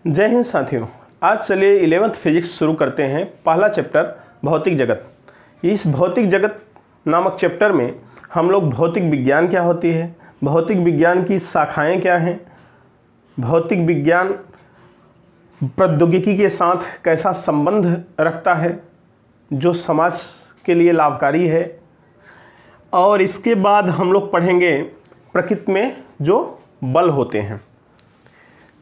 जय हिंद साथियों। आज चलिए 11th फिजिक्स शुरू करते हैं। पहला चैप्टर भौतिक जगत। इस भौतिक जगत नामक चैप्टर में हम लोग भौतिक विज्ञान क्या होती है, भौतिक विज्ञान की शाखाएं क्या हैं, भौतिक विज्ञान प्रौद्योगिकी के साथ कैसा संबंध रखता है जो समाज के लिए लाभकारी है, और इसके बाद हम लोग पढ़ेंगे प्रकृति में जो बल होते हैं।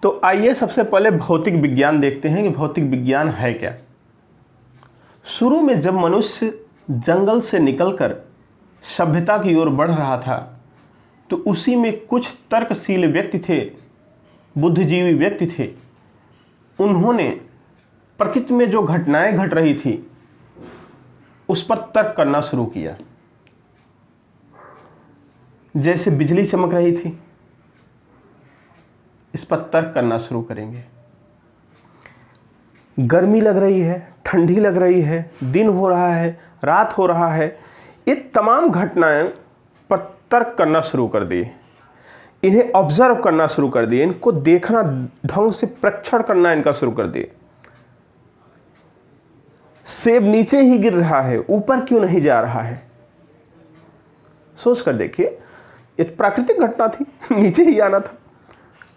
तो आइए सबसे पहले भौतिक विज्ञान देखते हैं कि भौतिक विज्ञान है क्या। शुरू में जब मनुष्य जंगल से निकलकर सभ्यता की ओर बढ़ रहा था तो उसी में कुछ तर्कशील व्यक्ति थे, बुद्धिजीवी व्यक्ति थे। उन्होंने प्रकृति में जो घटनाएं घट रही थी उस पर तर्क करना शुरू किया। जैसे बिजली चमक रही थी, इस पर तर्क करना शुरू करेंगे। गर्मी लग रही है, ठंडी लग रही है, दिन हो रहा है, रात हो रहा है, ये तमाम घटनाएं पर तर्क करना शुरू कर दिए। इन्हें ऑब्जर्व करना शुरू कर दिए, इनको देखना, ढंग से परीक्षण करना इनका शुरू कर दिए। सेब नीचे ही गिर रहा है, ऊपर क्यों नहीं जा रहा है? सोच कर देखिए, ये प्राकृतिक घटना थी, नीचे ही आना था।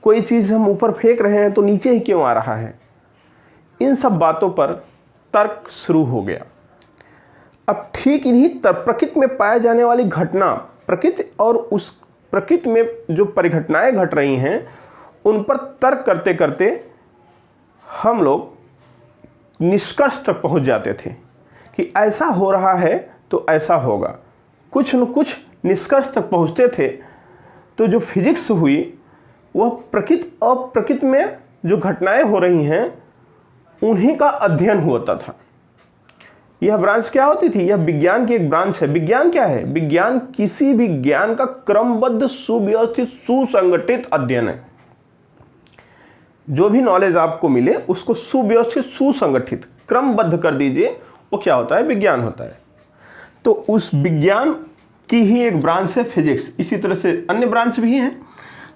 कोई चीज़ हम ऊपर फेंक रहे हैं तो नीचे ही क्यों आ रहा है? इन सब बातों पर तर्क शुरू हो गया। अब ठीक इन्हीं प्रकृति में पाए जाने वाली घटना, प्रकृति और उस प्रकृति में जो परिघटनाएं घट रही हैं उन पर तर्क करते करते हम लोग निष्कर्ष तक पहुंच जाते थे कि ऐसा हो रहा है तो ऐसा होगा। कुछ न कुछ निष्कर्ष तक पहुंचते थे। तो जो फिजिक्स हुई वह प्रकृति और प्रकृति में जो घटनाएं हो रही हैं उन्हीं का अध्ययन होता था। यह ब्रांच क्या होती थी? यह विज्ञान की एक ब्रांच है। विज्ञान क्या है? विज्ञान किसी भी ज्ञान का क्रमबद्ध, सुव्यवस्थित, सुसंगठित अध्ययन है। जो भी नॉलेज आपको मिले उसको सुव्यवस्थित, सुसंगठित, क्रमबद्ध कर दीजिए, वो क्या होता है? विज्ञान होता है। तो उस विज्ञान की ही एक ब्रांच है फिजिक्स। इसी तरह से अन्य ब्रांच भी हैं।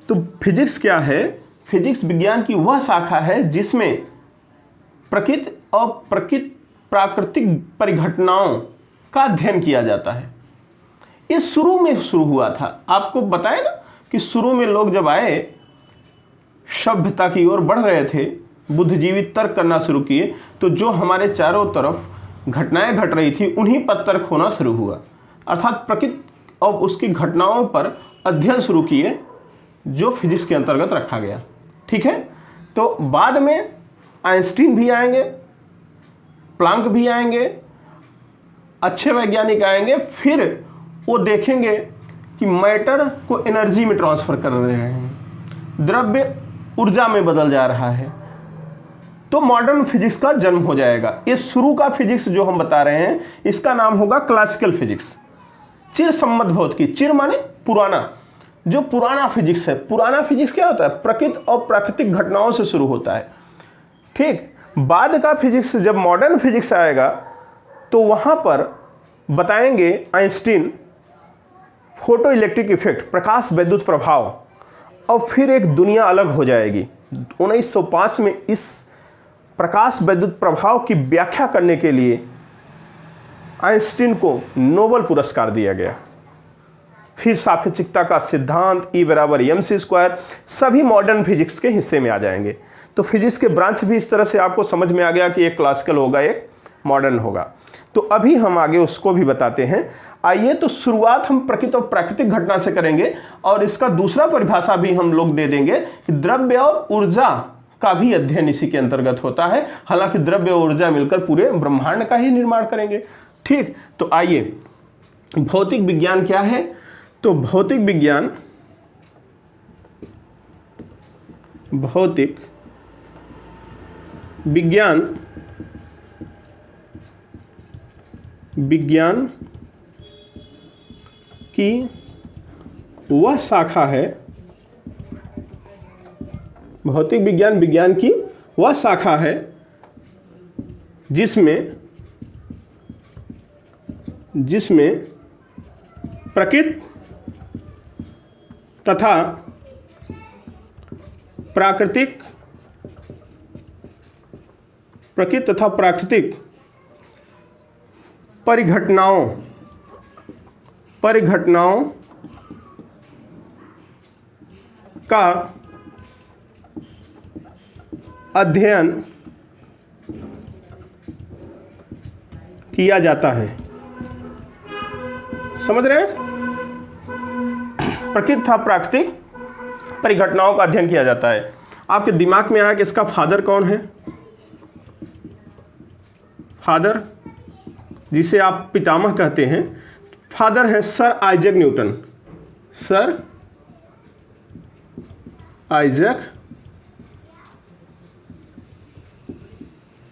तो फिजिक्स क्या है? फिजिक्स विज्ञान की वह शाखा है जिसमें प्रकृति और प्राकृतिक परिघटनाओं का अध्ययन किया जाता है। ये शुरू में शुरू हुआ था। आपको बताया ना कि शुरू में लोग जब आए, सभ्यता की ओर बढ़ रहे थे, बुद्धिजीवी तर्क करना शुरू किए, तो जो हमारे चारों तरफ घटनाएं घट रही थी उन्हीं पर तर्क होना शुरू हुआ। अर्थात प्रकृति और उसकी घटनाओं पर अध्ययन शुरू किए जो फिजिक्स के अंतर्गत रखा गया। ठीक है। तो बाद में आइंस्टीन भी आएंगे, प्लांक भी आएंगे, अच्छे वैज्ञानिक आएंगे। फिर वो देखेंगे कि मैटर को एनर्जी में ट्रांसफर कर रहे हैं, द्रव्य ऊर्जा में बदल जा रहा है, तो मॉडर्न फिजिक्स का जन्म हो जाएगा। इस शुरू का फिजिक्स जो हम बता रहे हैं इसका नाम होगा क्लासिकल फिजिक्स। चिर सम्मत भौतिकी, चिर माने पुराना, जो पुराना फिजिक्स है। पुराना फिजिक्स क्या होता है? प्रकृति और प्राकृतिक घटनाओं से शुरू होता है। ठीक। बाद का फिजिक्स, जब मॉडर्न फिजिक्स आएगा तो वहां पर बताएंगे आइंस्टीन फोटो इलेक्ट्रिक इफेक्ट, प्रकाश वैद्युत प्रभाव, और फिर एक दुनिया अलग हो जाएगी। 1905 में इस प्रकाश वैद्युत प्रभाव की व्याख्या करने के लिए आइंस्टीन को नोबेल पुरस्कार दिया गया। फिर सापेक्षिकता का सिद्धांत, E = mc², सभी मॉडर्न फिजिक्स के हिस्से में आ जाएंगे। तो फिजिक्स के ब्रांच भी इस तरह से आपको समझ में आ गया कि एक क्लासिकल होगा, एक मॉडर्न होगा। तो अभी हम आगे उसको भी बताते हैं। आइए, तो शुरुआत हम प्रकृति और प्राकृतिक घटना से करेंगे और इसका दूसरा परिभाषा भी हम लोग दे देंगे कि द्रव्य और ऊर्जा का भी अध्ययन इसी के अंतर्गत होता है। हालांकि द्रव्य और ऊर्जा मिलकर पूरे ब्रह्मांड का ही निर्माण करेंगे। ठीक। तो आइए, भौतिक विज्ञान क्या है? तो भौतिक विज्ञान विज्ञान की वह शाखा है, भौतिक विज्ञान विज्ञान की वह शाखा है जिसमें प्रकृति तथा प्राकृतिक प्रकृति तथा प्राकृतिक परिघटनाओं का अध्ययन किया जाता है। समझ रहे हैं? प्रकृति तथा प्राकृतिक परिघटनाओं का अध्ययन किया जाता है। आपके दिमाग में आया कि इसका फादर कौन है? फादर जिसे आप पितामह कहते हैं, फादर है sir Isaac Newton. Sir Isaac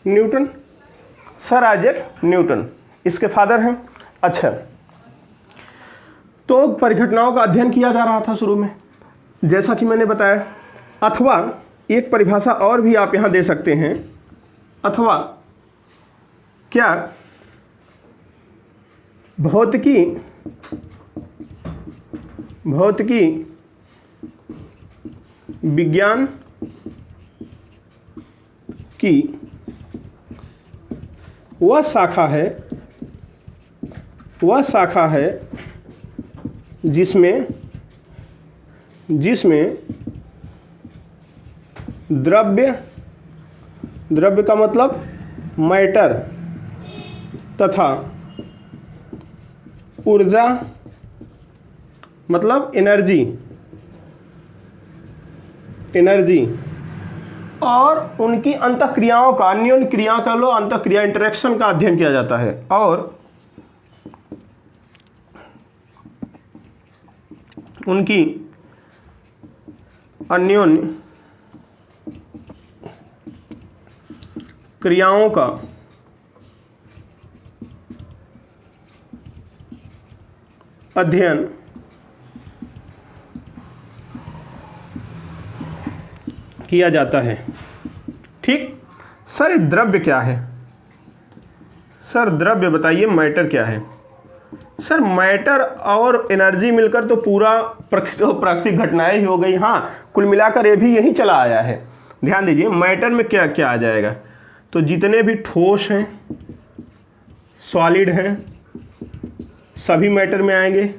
Newton, sir Isaac Newton इसके फादर हैं। अच्छा, तो परिघटनाओं का अध्ययन किया जा रहा था शुरू में, जैसा कि मैंने बताया। अथवा एक परिभाषा और भी आप यहां दे सकते हैं, अथवा क्या भौतिकी विज्ञान की वह शाखा है जिसमें द्रव्य का मतलब मैटर तथा ऊर्जा मतलब एनर्जी और उनकी अंतःक्रियाओं का, अन्योन्य क्रिया का लो, अंतःक्रिया इंटरेक्शन का अध्ययन किया जाता है। और उनकी अन्योन्य क्रियाओं का अध्ययन किया जाता है। ठीक। सर ये द्रव्य क्या है? सर द्रव्य बताइए, मैटर क्या है? सर मैटर और एनर्जी मिलकर तो पूरा प्राकृतिक घटनाएं ही हो गई। हाँ, कुल मिलाकर ये भी यही चला आया है। ध्यान दीजिए, मैटर में क्या क्या आ जाएगा? तो जितने भी ठोस हैं, सॉलिड हैं, सभी मैटर में आएंगे।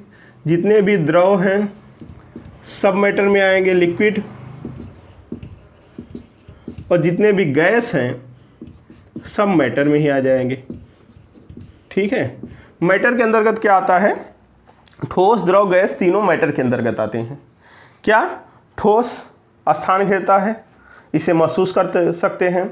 जितने भी द्रव हैं सब मैटर में आएंगे, लिक्विड। और जितने भी गैस हैं सब मैटर में ही आ जाएंगे। ठीक है। मैटर के अंतर्गत क्या आता है? ठोस, द्रव, गैस तीनों मैटर के अंतर्गत आते हैं। क्या? ठोस स्थान घेरता है, इसे महसूस कर सकते हैं।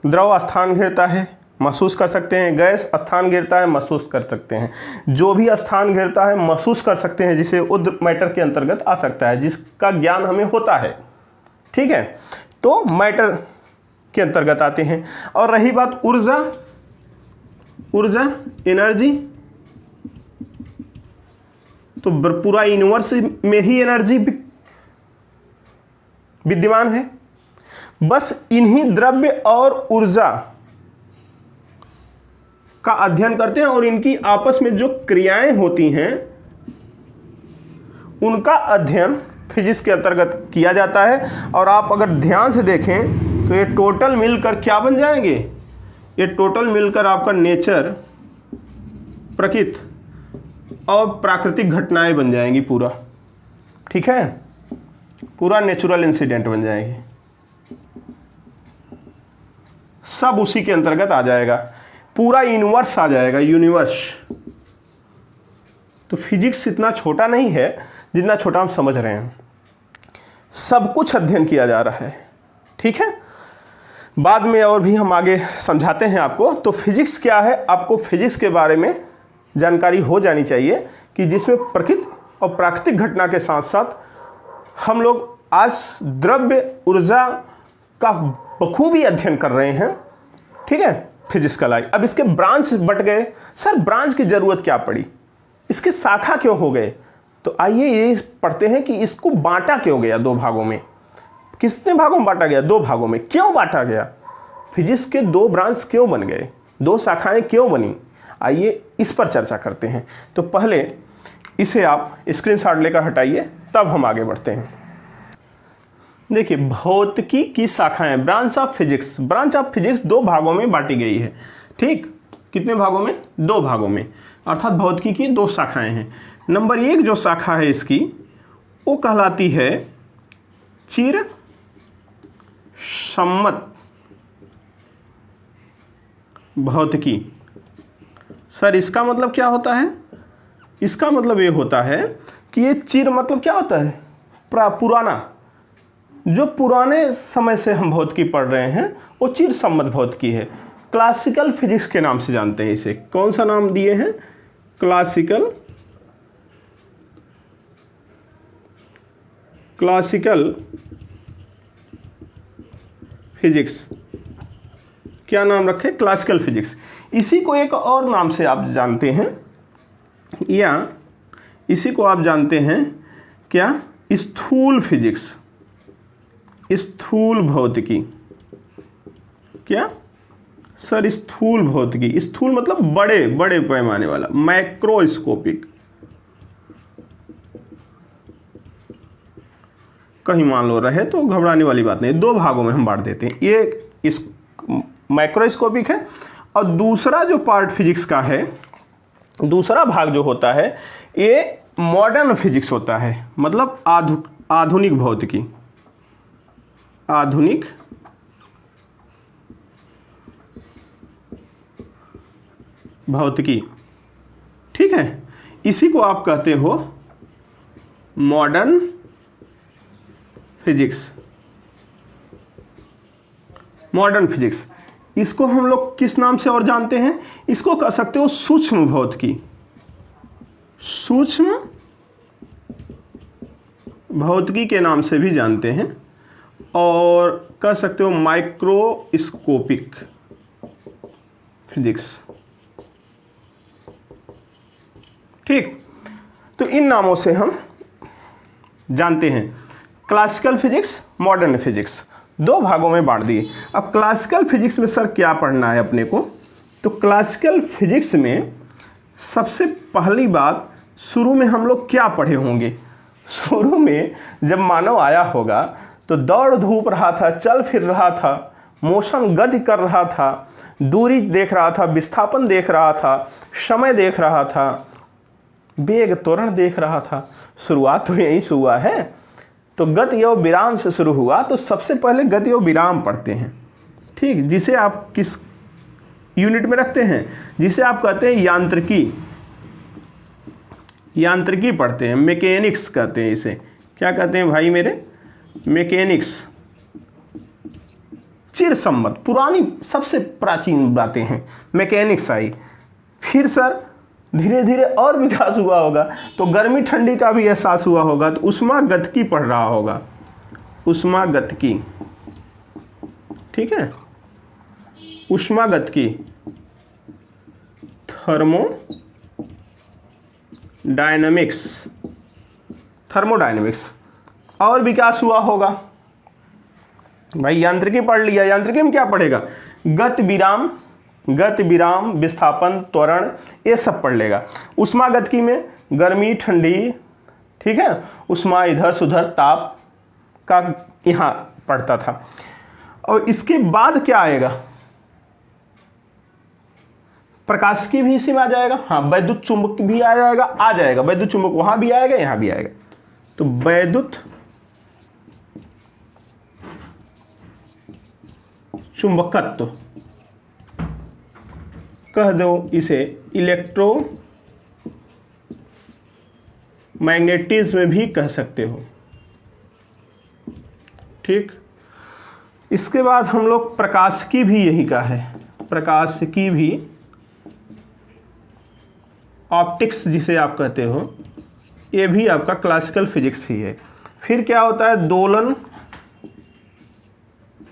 द्रव स्थान घेरता है, महसूस कर सकते हैं। गैस स्थान घेरता है, महसूस कर सकते हैं। जो भी स्थान घेरता है महसूस कर सकते हैं, जिसे उद मैटर के अंतर्गत आ सकता है, जिसका ज्ञान हमें होता है। ठीक है, तो मैटर के अंतर्गत आते हैं। और रही बात ऊर्जा एनर्जी, तो पूरा यूनिवर्स में ही एनर्जी विद्यमान है। बस इन्हीं द्रव्य और ऊर्जा का अध्ययन करते हैं और इनकी आपस में जो क्रियाएं होती हैं उनका अध्ययन फिजिक्स के अंतर्गत किया जाता है। और आप अगर ध्यान से देखें तो ये टोटल मिलकर क्या बन जाएंगे? ये टोटल मिलकर आपका नेचर, प्रकृति और प्राकृतिक घटनाएं बन जाएंगी पूरा। ठीक है, पूरा नेचुरल इंसिडेंट बन जाएंगे, सब उसी के अंतर्गत आ जाएगा। पूरा यूनिवर्स आ जाएगा, यूनिवर्स। तो फिजिक्स इतना छोटा नहीं है जितना छोटा हम समझ रहे हैं। सब कुछ अध्ययन किया जा रहा है। ठीक है, बाद में और भी हम आगे समझाते हैं आपको। तो फिजिक्स क्या है, आपको फिजिक्स के बारे में जानकारी हो जानी चाहिए कि जिसमें प्रकृति और प्राकृतिक घटना के साथ साथ हम लोग आज द्रव्य ऊर्जा का बखूबी अध्ययन कर रहे हैं। ठीक है, फिजिक्स का लाइफ। अब इसके ब्रांच बट गए। सर ब्रांच की ज़रूरत क्या पड़ी, इसके शाखा क्यों हो गए? तो आइए ये पढ़ते हैं कि इसको बांटा क्यों गया दो भागों में। कितने भागों में बांटा गया? दो भागों में। क्यों बांटा गया? फिजिक्स के दो ब्रांच क्यों बन गए, दो शाखाएं क्यों बनी? आइए इस पर चर्चा करते हैं। तो पहले इसे आप स्क्रीनशॉट लेकर हटाइए, तब हम आगे बढ़ते हैं। देखिए भौतिकी की शाखाएं, branch of physics, branch of physics दो भागों में बांटी गई है। ठीक, कितने भागों में? दो भागों में, अर्थात भौतिकी की दो शाखाएं हैं। नंबर एक जो शाखा है इसकी वो कहलाती है चिर सम्मत भौतिकी। सर इसका मतलब क्या होता है? इसका मतलब ये होता है कि ये चिर मतलब क्या होता है? पुराना, जो पुराने समय से हम भौतिकी पढ़ रहे हैं वो चिर सम्मत भौतिकी है। क्लासिकल फिजिक्स के नाम से जानते हैं इसे। कौन सा नाम दिए हैं? Classical physics. क्या नाम रखे? Classical physics. इसी को एक और नाम से आप जानते हैं, या इसी को आप जानते हैं क्या? स्थूल फिजिक्स, स्थूल भौतिकी। क्या सर? स्थूल भौतिकी। स्थूल मतलब बड़े बड़े पैमाने वाला, माइक्रोस्कोपिक। कहीं मान लो रहे तो घबराने वाली बात नहीं, दो भागों में हम बांट देते हैं। ये इस माइक्रोस्कोपिक है और दूसरा जो पार्ट फिजिक्स का है, दूसरा भाग जो होता है ये मॉडर्न फिजिक्स होता है, मतलब आधुनिक भौतिकी, आधुनिक भौतिकी। ठीक है, इसी को आप कहते हो मॉडर्न फिजिक्स। मॉडर्न फिजिक्स, इसको हम लोग किस नाम से और जानते हैं? इसको कह सकते हो सूक्ष्म भौतिकी, सूक्ष्म भौतिकी के नाम से भी जानते हैं, और कह सकते हो माइक्रोस्कोपिक फिजिक्स। ठीक, तो इन नामों से हम जानते हैं क्लासिकल फिजिक्स, मॉडर्न फिजिक्स, दो भागों में बांट दिए। अब क्लासिकल फिजिक्स में सर क्या पढ़ना है अपने को? तो क्लासिकल फिजिक्स में सबसे पहली बात, शुरू में हम लोग क्या पढ़े होंगे? शुरू में जब मानव आया होगा तो दौड़ धूप रहा था, चल फिर रहा था, मोशन गति कर रहा था, दूरी देख रहा था, विस्थापन देख रहा था, समय देख रहा था, वेग त्वरण देख रहा था। शुरुआत तो यहीं से हुआ है। तो गति और विराम से शुरू हुआ, तो सबसे पहले गति और विराम पढ़ते हैं। ठीक, जिसे आप किस यूनिट में रखते हैं? जिसे आप कहते हैं यांत्रिकी। यांत्रिकी पढ़ते हैं, मैकेनिक्स कहते हैं इसे। क्या कहते हैं भाई मेरे? मैकेनिक्स। चिर सम्मत, पुरानी सबसे प्राचीन बातें हैं, मैकेनिक्स आई। फिर सर धीरे धीरे और विकास हुआ होगा, तो गर्मी ठंडी का भी एहसास हुआ होगा, तो ऊष्मागतिकी पढ़ रहा होगा, ऊष्मागतिकी। ठीक है, ऊष्मागतिकी, थर्मोडायनेमिक्स, और विकास हुआ होगा। भाई यांत्रिकी पढ़ लिया, यांत्रिकी में क्या पढ़ेगा? गति विराम, विस्थापन, त्वरण, ये सब पढ़ लेगा। ऊष्मागतिकी में गर्मी ठंडी, ठीक है, ऊष्मा इधर से उधर, ताप का यहाँ पढ़ता था। और इसके बाद क्या आएगा? प्रकाशिकी भी इसी में आ जाएगा। हाँ, वैद्युत चुंबक भी आ जाएगा, वैद्युत चुंबक वहां भी आएगा, यहां भी आएगा। तो वैद्युत चुंबकत्व कह दो इसे, इलेक्ट्रो मैग्नेटिज्म भी कह सकते हो। ठीक, इसके बाद हम लोग प्रकाशिकी भी यही का है, प्रकाशिकी भी, ऑप्टिक्स जिसे आप कहते हो, ये भी आपका क्लासिकल फिजिक्स ही है। फिर क्या होता है? दोलन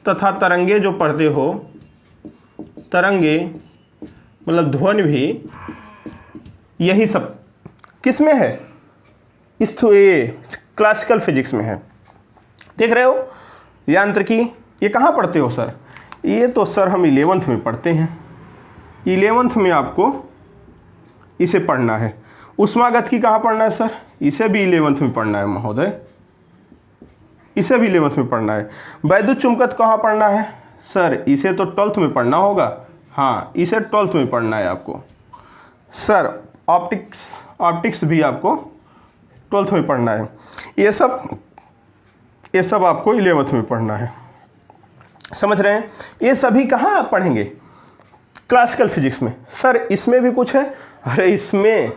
तथा तरंगे जो पढ़ते हो, तरंगे मतलब ध्वनि भी, यही सब किस में है? इस ये क्लासिकल फिजिक्स में है। देख रहे हो? यांत्रिकी ये कहाँ पढ़ते हो सर? ये तो सर हम 11th में पढ़ते हैं। 11th में आपको इसे पढ़ना है। ऊष्मागतिकी कहाँ पढ़ना है सर? इसे भी 11th में पढ़ना है महोदय। इसे भी 11th में पढ़ना है। वैद्युत चुंबकत्व कहाँ पढ़ना है सर? इसे तो 12th में पढ़ना होगा। हाँ, इसे 12th में पढ़ना है आपको। सर ऑप्टिक्स भी आपको 12th में पढ़ना है। ये सब आपको 11th में पढ़ना है। समझ रहे हैं? ये सभी कहाँ आप पढ़ेंगे? क्लासिकल फिजिक्स में। सर इसमें भी कुछ है? अरे इसमें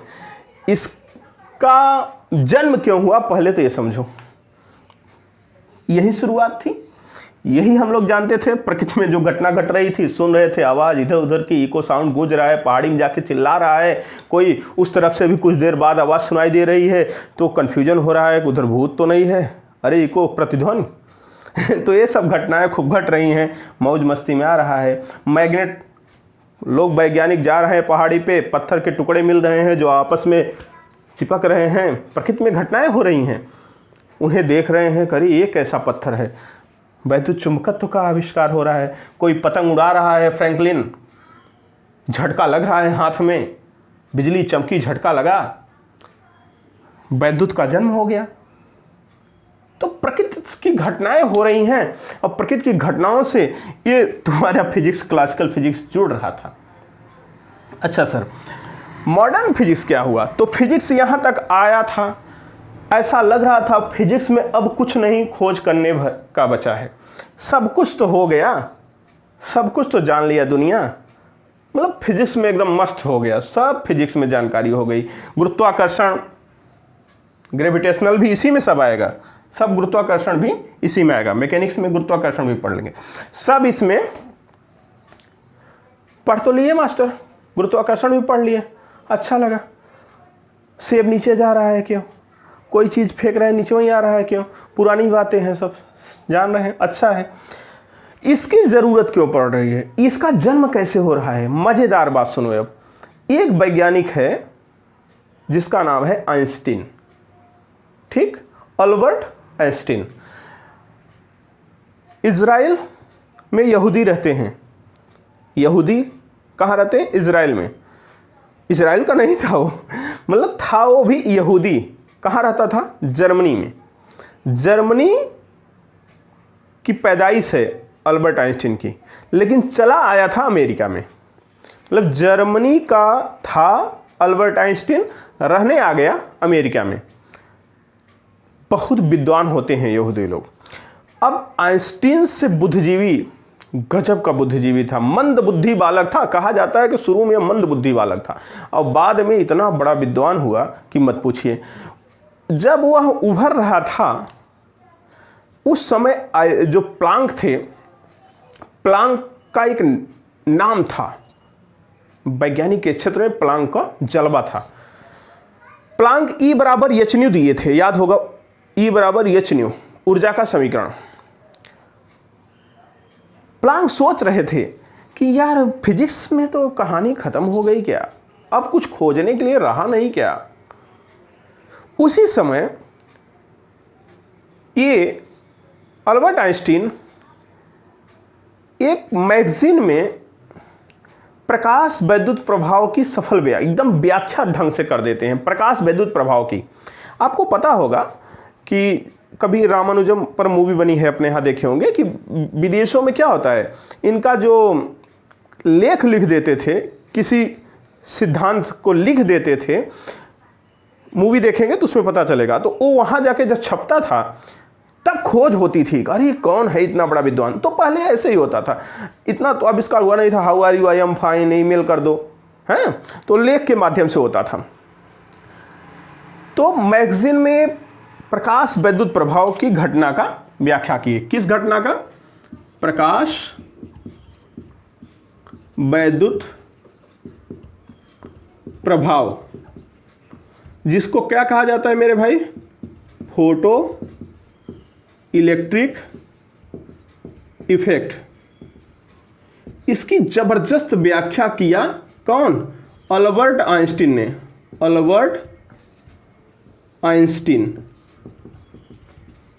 इसका जन्म क्यों हुआ पहले तो ये समझो। यही शुरुआत थी, यही हम लोग जानते थे। प्रकृति में जो घटना घट रही थी, सुन रहे थे आवाज़, इधर उधर की इको साउंड गूंज रहा है, पहाड़ी में जाके चिल्ला रहा है कोई, उस तरफ से भी कुछ देर बाद आवाज़ सुनाई दे रही है, तो कन्फ्यूजन हो रहा है उधर भूत तो नहीं है, अरे इको प्रतिध्वनि तो ये सब घटनाएं खूब घट रही हैं, मौज मस्ती में आ रहा है। मैग्नेट, लोग वैज्ञानिक जा रहे हैं पहाड़ी पे, पत्थर के टुकड़े मिल रहे हैं जो आपस में चिपक रहे हैं, प्रकृति में घटनाएं हो रही हैं, उन्हें देख रहे हैं, करी ये कैसा पत्थर है। वैद्युत चुंबकत्व का आविष्कार हो रहा है, कोई पतंग उड़ा रहा है फ्रैंकलिन, झटका लग रहा है हाथ में, बिजली चमकी, झटका लगा, वैद्युत का जन्म हो गया। तो प्रकृति की घटनाएं हो रही हैं और प्रकृति की घटनाओं से ये तुम्हारा फिजिक्स, क्लासिकल फिजिक्स जुड़ रहा था। अच्छा सर, मॉडर्न फिजिक्स क्या हुआ? तो फिजिक्स यहां तक आया था, ऐसा लग रहा था फिजिक्स में अब कुछ नहीं खोज करने का बचा है, सब कुछ तो हो गया, सब कुछ तो जान लिया दुनिया, मतलब फिजिक्स में एकदम मस्त हो गया, सब फिजिक्स में जानकारी हो गई। गुरुत्वाकर्षण, ग्रेविटेशनल भी इसी में सब आएगा, सब गुरुत्वाकर्षण भी इसी में आएगा, मैकेनिक्स में गुरुत्वाकर्षण भी पढ़ लेंगे, सब इसमें पढ़ तो लिए मास्टर, गुरुत्वाकर्षण भी पढ़ लिए, अच्छा लगा। सेब नीचे जा रहा है क्यों? कोई चीज़ फेंक रहे हैं नीचे वहीं आ रहा है क्यों? पुरानी बातें हैं, सब जान रहे हैं, अच्छा है। इसकी ज़रूरत क्यों पड़ रही है? इसका जन्म कैसे हो रहा है? मज़ेदार बात सुनो। अब एक वैज्ञानिक है जिसका नाम है आइंस्टीन, ठीक, अल्बर्ट आइंस्टीन। इज़राइल में यहूदी रहते हैं। यहूदी कहाँ रहते हैं? इज़राइल में। इज़राइल का नहीं था वो, मतलब था वो भी यहूदी। कहाँ रहता था? जर्मनी में। जर्मनी की पैदाइश है अल्बर्ट आइंस्टीन की, लेकिन चला आया था अमेरिका में। मतलब जर्मनी का था अल्बर्ट आइंस्टीन, रहने आ गया अमेरिका में। बहुत विद्वान होते हैं यहूदी लोग। अब आइंस्टीन से बुद्धिजीवी, गजब का बुद्धिजीवी था, मंद बुद्धि बालक था। कहा जाता है कि शुरू में मंद बुद्धि बालक था और बाद में इतना बड़ा विद्वान हुआ कि मत पूछिए। जब वह उभर रहा था उस समय जो प्लांक थे, प्लांक का एक नाम था वैज्ञानिक के क्षेत्र में, प्लांक का जलवा था। प्लांक E बराबर एच न्यू दिए थे, याद होगा, E बराबर एच न्यू, ऊर्जा का समीकरण। प्लांक सोच रहे थे कि यार फिजिक्स में तो कहानी खत्म हो गई क्या, अब कुछ खोजने के लिए रहा नहीं क्या। उसी समय ये अल्बर्ट आइंस्टीन एक मैगजीन में प्रकाश वैद्युत प्रभाव की सफल एकदम व्याख्या ढंग से कर देते हैं, प्रकाश वैद्युत प्रभाव की। आपको पता होगा कि कभी रामानुजम पर मूवी बनी है, अपने यहाँ देखे होंगे कि विदेशों में क्या होता है, इनका जो लेख लिख देते थे, किसी सिद्धांत को लिख देते थे, मूवी देखेंगे तो उसमें पता चलेगा। तो वो वहाँ जाके जब छपता था तब खोज होती थी, अरे कौन है इतना बड़ा विद्वान। तो पहले ऐसे ही होता था, इतना तो आविष्कार हुआ नहीं था, how are you, I am fine, email कर दो, हैं, तो लेख के माध्यम से होता था। तो मैगजीन में प्रकाश वैद्युत प्रभाव की घटना का व्याख्या की। किस घटना का? प्रकाश वैद्युत प्रभाव, जिसको क्या कहा जाता है मेरे भाई? Photo electric effect. इसकी जबरदस्त व्याख्या किया कौन? अल्बर्ट आइंस्टीन ने। अल्बर्ट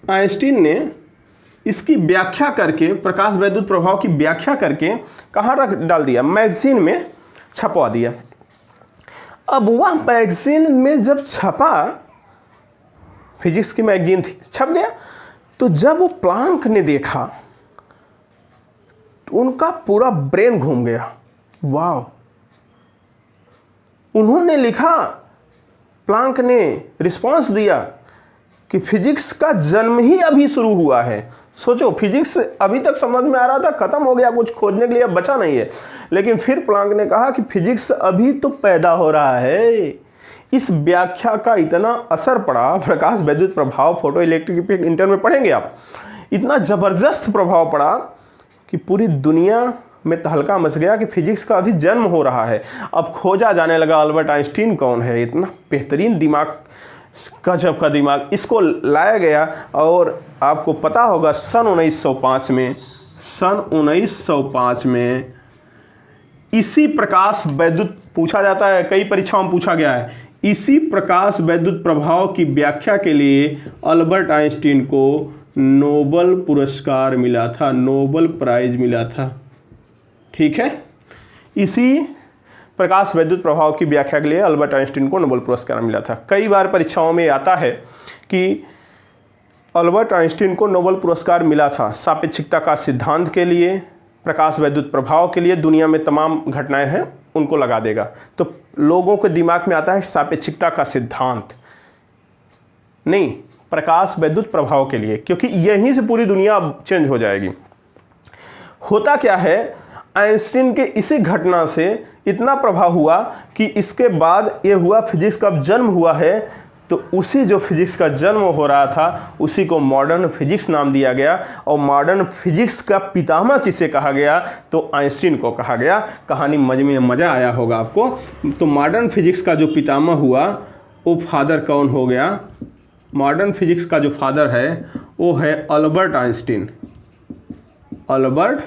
आइंस्टीन ने इसकी व्याख्या करके, प्रकाश वैद्युत प्रभाव की व्याख्या करके कहाँ रख डाल दिया? मैगजीन में छपवा दिया। अब वह मैगजीन में जब छपा, फिजिक्स की मैगजीन थी, छप गया, तो जब वो प्लांक ने देखा तो उनका पूरा ब्रेन घूम गया। वाह! उन्होंने लिखा, प्लांक ने रिस्पांस दिया कि फिजिक्स का जन्म ही अभी शुरू हुआ है। सोचो, फिजिक्स अभी तक समझ में आ रहा था, खत्म हो गया, कुछ खोजने के लिए बचा नहीं है। लेकिन फिर प्लांक ने कहा कि फिजिक्स अभी तो पैदा हो रहा है। इस व्याख्या का इतना असर पड़ा, प्रकाश वैद्युत प्रभाव, फोटो इलेक्ट्रिक इफेक्ट, इंटर में पढ़ेंगे आप, इतना ज़बरदस्त प्रभाव पड़ा कि पूरी दुनिया में तहलका मच गया कि फिजिक्स का अभी जन्म हो रहा है। अब खोजा जाने लगा अल्बर्ट आइंस्टीन कौन है, इतना बेहतरीन दिमाग, गजब का दिमाग, इसको लाया गया। और आपको पता होगा सन 1905 में इसी प्रकाश वैद्युत, पूछा जाता है, कई परीक्षाओं में पूछा गया है, इसी प्रकाश वैद्युत प्रभाव की व्याख्या के लिए अल्बर्ट आइंस्टीन को नोबेल पुरस्कार मिला था, नोबेल प्राइज मिला था। ठीक है, इसी प्रकाश वैद्युत प्रभाव की व्याख्या के लिए अल्बर्ट आइंस्टीन को नोबेल पुरस्कार मिला था। कई बार परीक्षाओं में आता है कि अल्बर्ट आइंस्टीन को नोबेल पुरस्कार मिला था सापेक्षिकता का सिद्धांत के लिए, प्रकाश वैद्युत प्रभाव के लिए, दुनिया में तमाम घटनाएं हैं उनको लगा देगा। तो लोगों के दिमाग में आता है सापेक्षिकता का सिद्धांत, नहीं, प्रकाश वैद्युत प्रभाव के लिए, क्योंकि यहीं से पूरी दुनिया अब चेंज हो जाएगी। होता क्या है, आइंस्टीन के इसी घटना से इतना प्रभाव हुआ कि इसके बाद ये हुआ, फिजिक्स का जन्म हुआ है, तो उसी जो फिजिक्स का जन्म हो रहा था उसी को मॉडर्न फिजिक्स नाम दिया गया। और मॉडर्न फिजिक्स का पितामह किसे कहा गया, तो आइंस्टीन को कहा गया। कहानी में मज़ा आया होगा आपको। तो मॉडर्न फिजिक्स का जो पितामह हुआ वो फादर कौन हो गया, मॉडर्न फिजिक्स का जो फादर है वो है अल्बर्ट आइंस्टीन, अल्बर्ट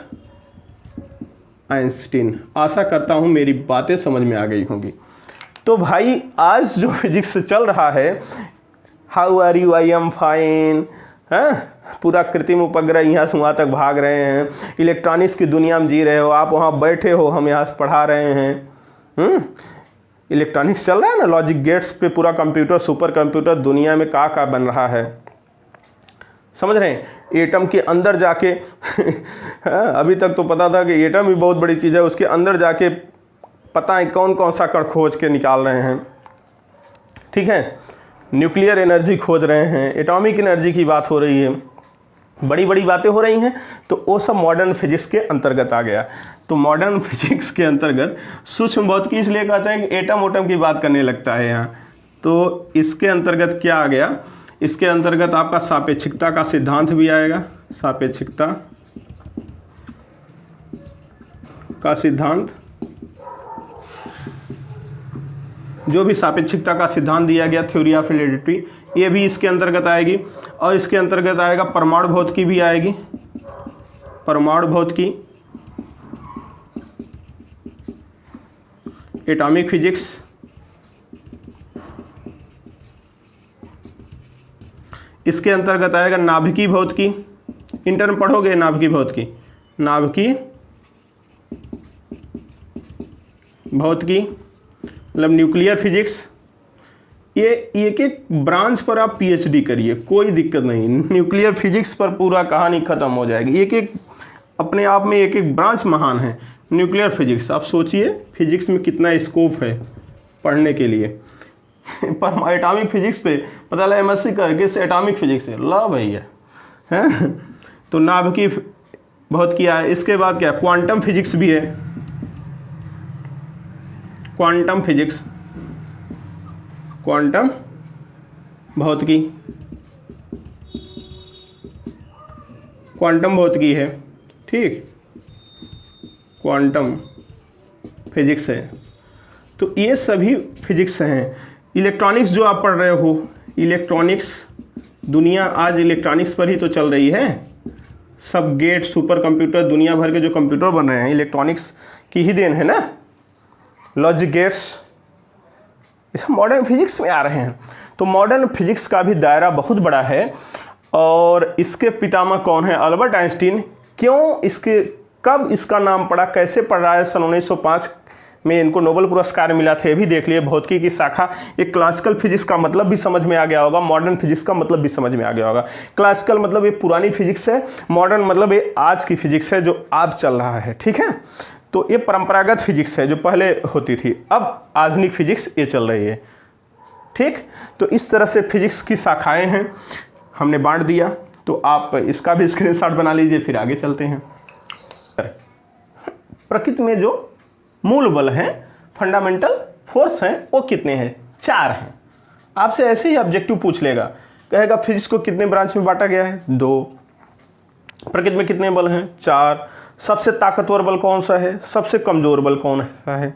आइंस्टीन। आशा करता हूँ मेरी बातें समझ में आ गई होंगी। तो भाई आज जो फिजिक्स चल रहा है, how are you, I am fine, हाँ, पूरा कृत्रिम उपग्रह यहाँ से वहाँ तक भाग रहे हैं, इलेक्ट्रॉनिक्स की दुनिया में जी रहे हो, आप वहाँ बैठे हो, हम यहाँ से पढ़ा रहे हैं। इलेक्ट्रॉनिक्स चल रहा है ना, लॉजिक गेट्स पे पूरा कंप्यूटर, सुपर कंप्यूटर, दुनिया में का बन रहा है, समझ रहे हैं। एटम के अंदर जाके अभी तक तो पता था कि एटम भी बहुत बड़ी चीज़ है, उसके अंदर जाके पता है कौन कौन सा कण खोज के निकाल रहे हैं। ठीक है, न्यूक्लियर एनर्जी खोज रहे हैं, एटॉमिक एनर्जी की बात हो रही है, बड़ी बड़ी बातें हो रही हैं। तो वो सब मॉडर्न फिजिक्स के अंतर्गत आ गया। तो मॉडर्न फिजिक्स के अंतर्गत सूक्ष्म भौतिकी इसलिए कहते हैं कि एटम ओटम की बात करने लगता है यहाँ। तो इसके अंतर्गत क्या आ गया, इसके अंतर्गत आपका सापेक्षिकता का सिद्धांत भी आएगा। सापेक्षिकता का सिद्धांत, जो भी सापेक्षिकता का सिद्धांत दिया गया, थ्योरी ऑफ रिलेटिविटी, ये भी इसके अंतर्गत आएगी। और इसके अंतर्गत आएगा परमाणु भौतिकी भी आएगी, परमाणु भौतिकी, एटॉमिक फिजिक्स, इसके अंतर्गत आएगा नाभिकीय भौतिकी, इंटर में पढ़ोगे नाभिकीय भौतिकी, नाभिकीय भौतिकी मतलब न्यूक्लियर फिजिक्स। ये एक एक ब्रांच पर आप पीएचडी करिए, कोई दिक्कत नहीं, न्यूक्लियर फिजिक्स पर पूरा कहानी खत्म हो जाएगी। एक एक अपने आप में एक एक ब्रांच महान है। न्यूक्लियर फिजिक्स, आप सोचिए फिजिक्स में कितना स्कोप है पढ़ने के लिए। पर एटॉमिक फिजिक्स पे पता लगा एमएससी करके से एटॉमिक फिजिक्स है, ला भैया है। तो नाभिकीय बहुत किया है। इसके बाद क्या, क्वांटम फिजिक्स भी है, क्वांटम फिजिक्स, क्वांटम भौतिकी, क्वांटम भौतिकी है, ठीक, क्वांटम फिजिक्स है। तो ये सभी फिजिक्स हैं। इलेक्ट्रॉनिक्स जो आप पढ़ रहे हो, इलेक्ट्रॉनिक्स, दुनिया आज इलेक्ट्रॉनिक्स पर ही तो चल रही है। सब गेट, सुपर कंप्यूटर, दुनिया भर के जो कंप्यूटर बन रहे हैं इलेक्ट्रॉनिक्स की ही देन है ना। लॉजिक गेट्स, ये सब मॉडर्न फिजिक्स में आ रहे हैं। तो मॉडर्न फिजिक्स का भी दायरा बहुत बड़ा है। और इसके पितामह कौन है, अल्बर्ट आइंस्टीन। क्यों इसके, कब इसका नाम पड़ा, कैसे पड़ रहा है, सन 1905 में इनको नोबेल पुरस्कार मिला था, ये भी देख लिए। भौतिकी की शाखा, एक क्लासिकल फिजिक्स का मतलब भी समझ में आ गया होगा, मॉडर्न फिजिक्स का मतलब भी समझ में आ गया होगा। क्लासिकल मतलब ये पुरानी फिजिक्स है, मॉडर्न मतलब ये आज की फिजिक्स है जो आज चल रहा है, ठीक है। तो ये परंपरागत फिजिक्स है जो पहले होती थी, अब आधुनिक फिजिक्स ये चल रही है, ठीक। तो इस तरह से फिजिक्स की शाखाएं हैं, हमने बांट दिया। तो आप इसका भी स्क्रीनशॉट बना लीजिए, फिर आगे चलते हैं। प्रकृति में जो मूल बल हैं, फंडामेंटल फोर्स हैं, वो कितने हैं? 4 हैं। आपसे ऐसे ही ऑब्जेक्टिव पूछ लेगा, कहेगा फिजिक्स को कितने ब्रांच में बांटा गया है? 2। प्रकृति में कितने बल हैं? 4। सबसे ताकतवर बल कौन सा है? सबसे कमजोर बल कौन सा है?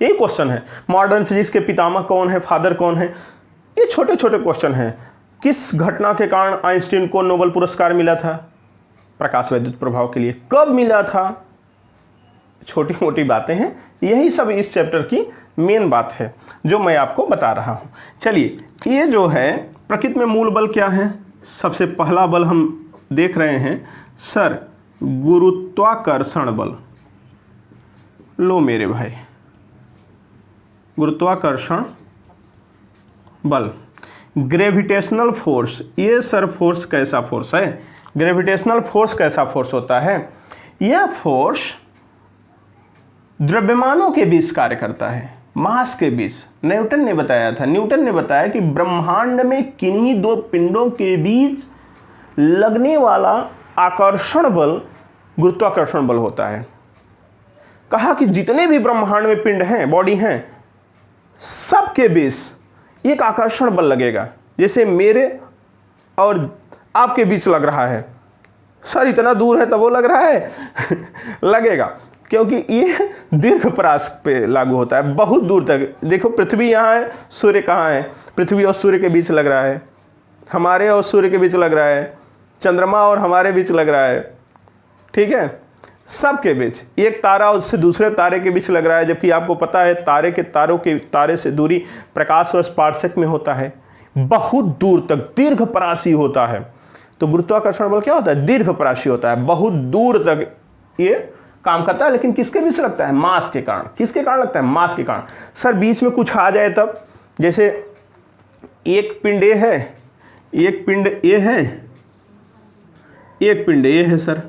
यही क्वेश्चन है। मॉडर्न फिजिक्स के पितामह कौन है? फादर कौन है? ये छोटे छोटे क्वेश्चन हैं। किस घटना के कारण आइंस्टीन को नोबेल पुरस्कार मिला था? प्रकाश वैद्युत प्रभाव के लिए। कब मिला था? छोटी मोटी बातें हैं, यही सब इस चैप्टर की मेन बात है जो मैं आपको बता रहा हूं। चलिए, ये जो है प्रकृति में मूल बल क्या है? सबसे पहला बल हम देख रहे हैं सर, गुरुत्वाकर्षण बल। लो मेरे भाई, गुरुत्वाकर्षण बल, ग्रेविटेशनल फोर्स। ये सर फोर्स कैसा फोर्स है? ग्रेविटेशनल फोर्स कैसा फोर्स होता है? यह फोर्स द्रव्यमानों के बीच कार्य करता है, मास के बीच। न्यूटन ने बताया था, न्यूटन ने बताया कि ब्रह्मांड में किन्हीं 2 पिंडों के बीच लगने वाला आकर्षण बल गुरुत्वाकर्षण बल होता है। कहा कि जितने भी ब्रह्मांड में पिंड हैं, बॉडी हैं, सबके बीच एक आकर्षण बल लगेगा। जैसे मेरे और आपके बीच लग रहा है। सर इतना दूर है तब वो लग रहा है लगेगा, क्योंकि ये दीर्घ परास पे लागू होता है, बहुत दूर तक। देखो पृथ्वी यहाँ है, सूर्य कहाँ है? पृथ्वी और सूर्य के बीच लग रहा है, हमारे और सूर्य के बीच लग रहा है, चंद्रमा और हमारे बीच लग रहा है, ठीक है। सबके बीच, एक तारा उससे दूसरे तारे के बीच लग रहा है, जबकि आपको पता है तारे से दूरी प्रकाश वर्ष पारसेक में होता है, बहुत दूर तक दीर्घ परासी होता है। तो गुरुत्वाकर्षण बल क्या होता है? दीर्घ परासी होता है, बहुत दूर तक ये काम करता है। लेकिन किसके बीच लगता है? मास के कारण। किसके कारण लगता है? मास के कारण। सर बीच में कुछ आ जाए तब, जैसे एक पिंड ए है, एक पिंड ए है, एक पिंड ए है सर,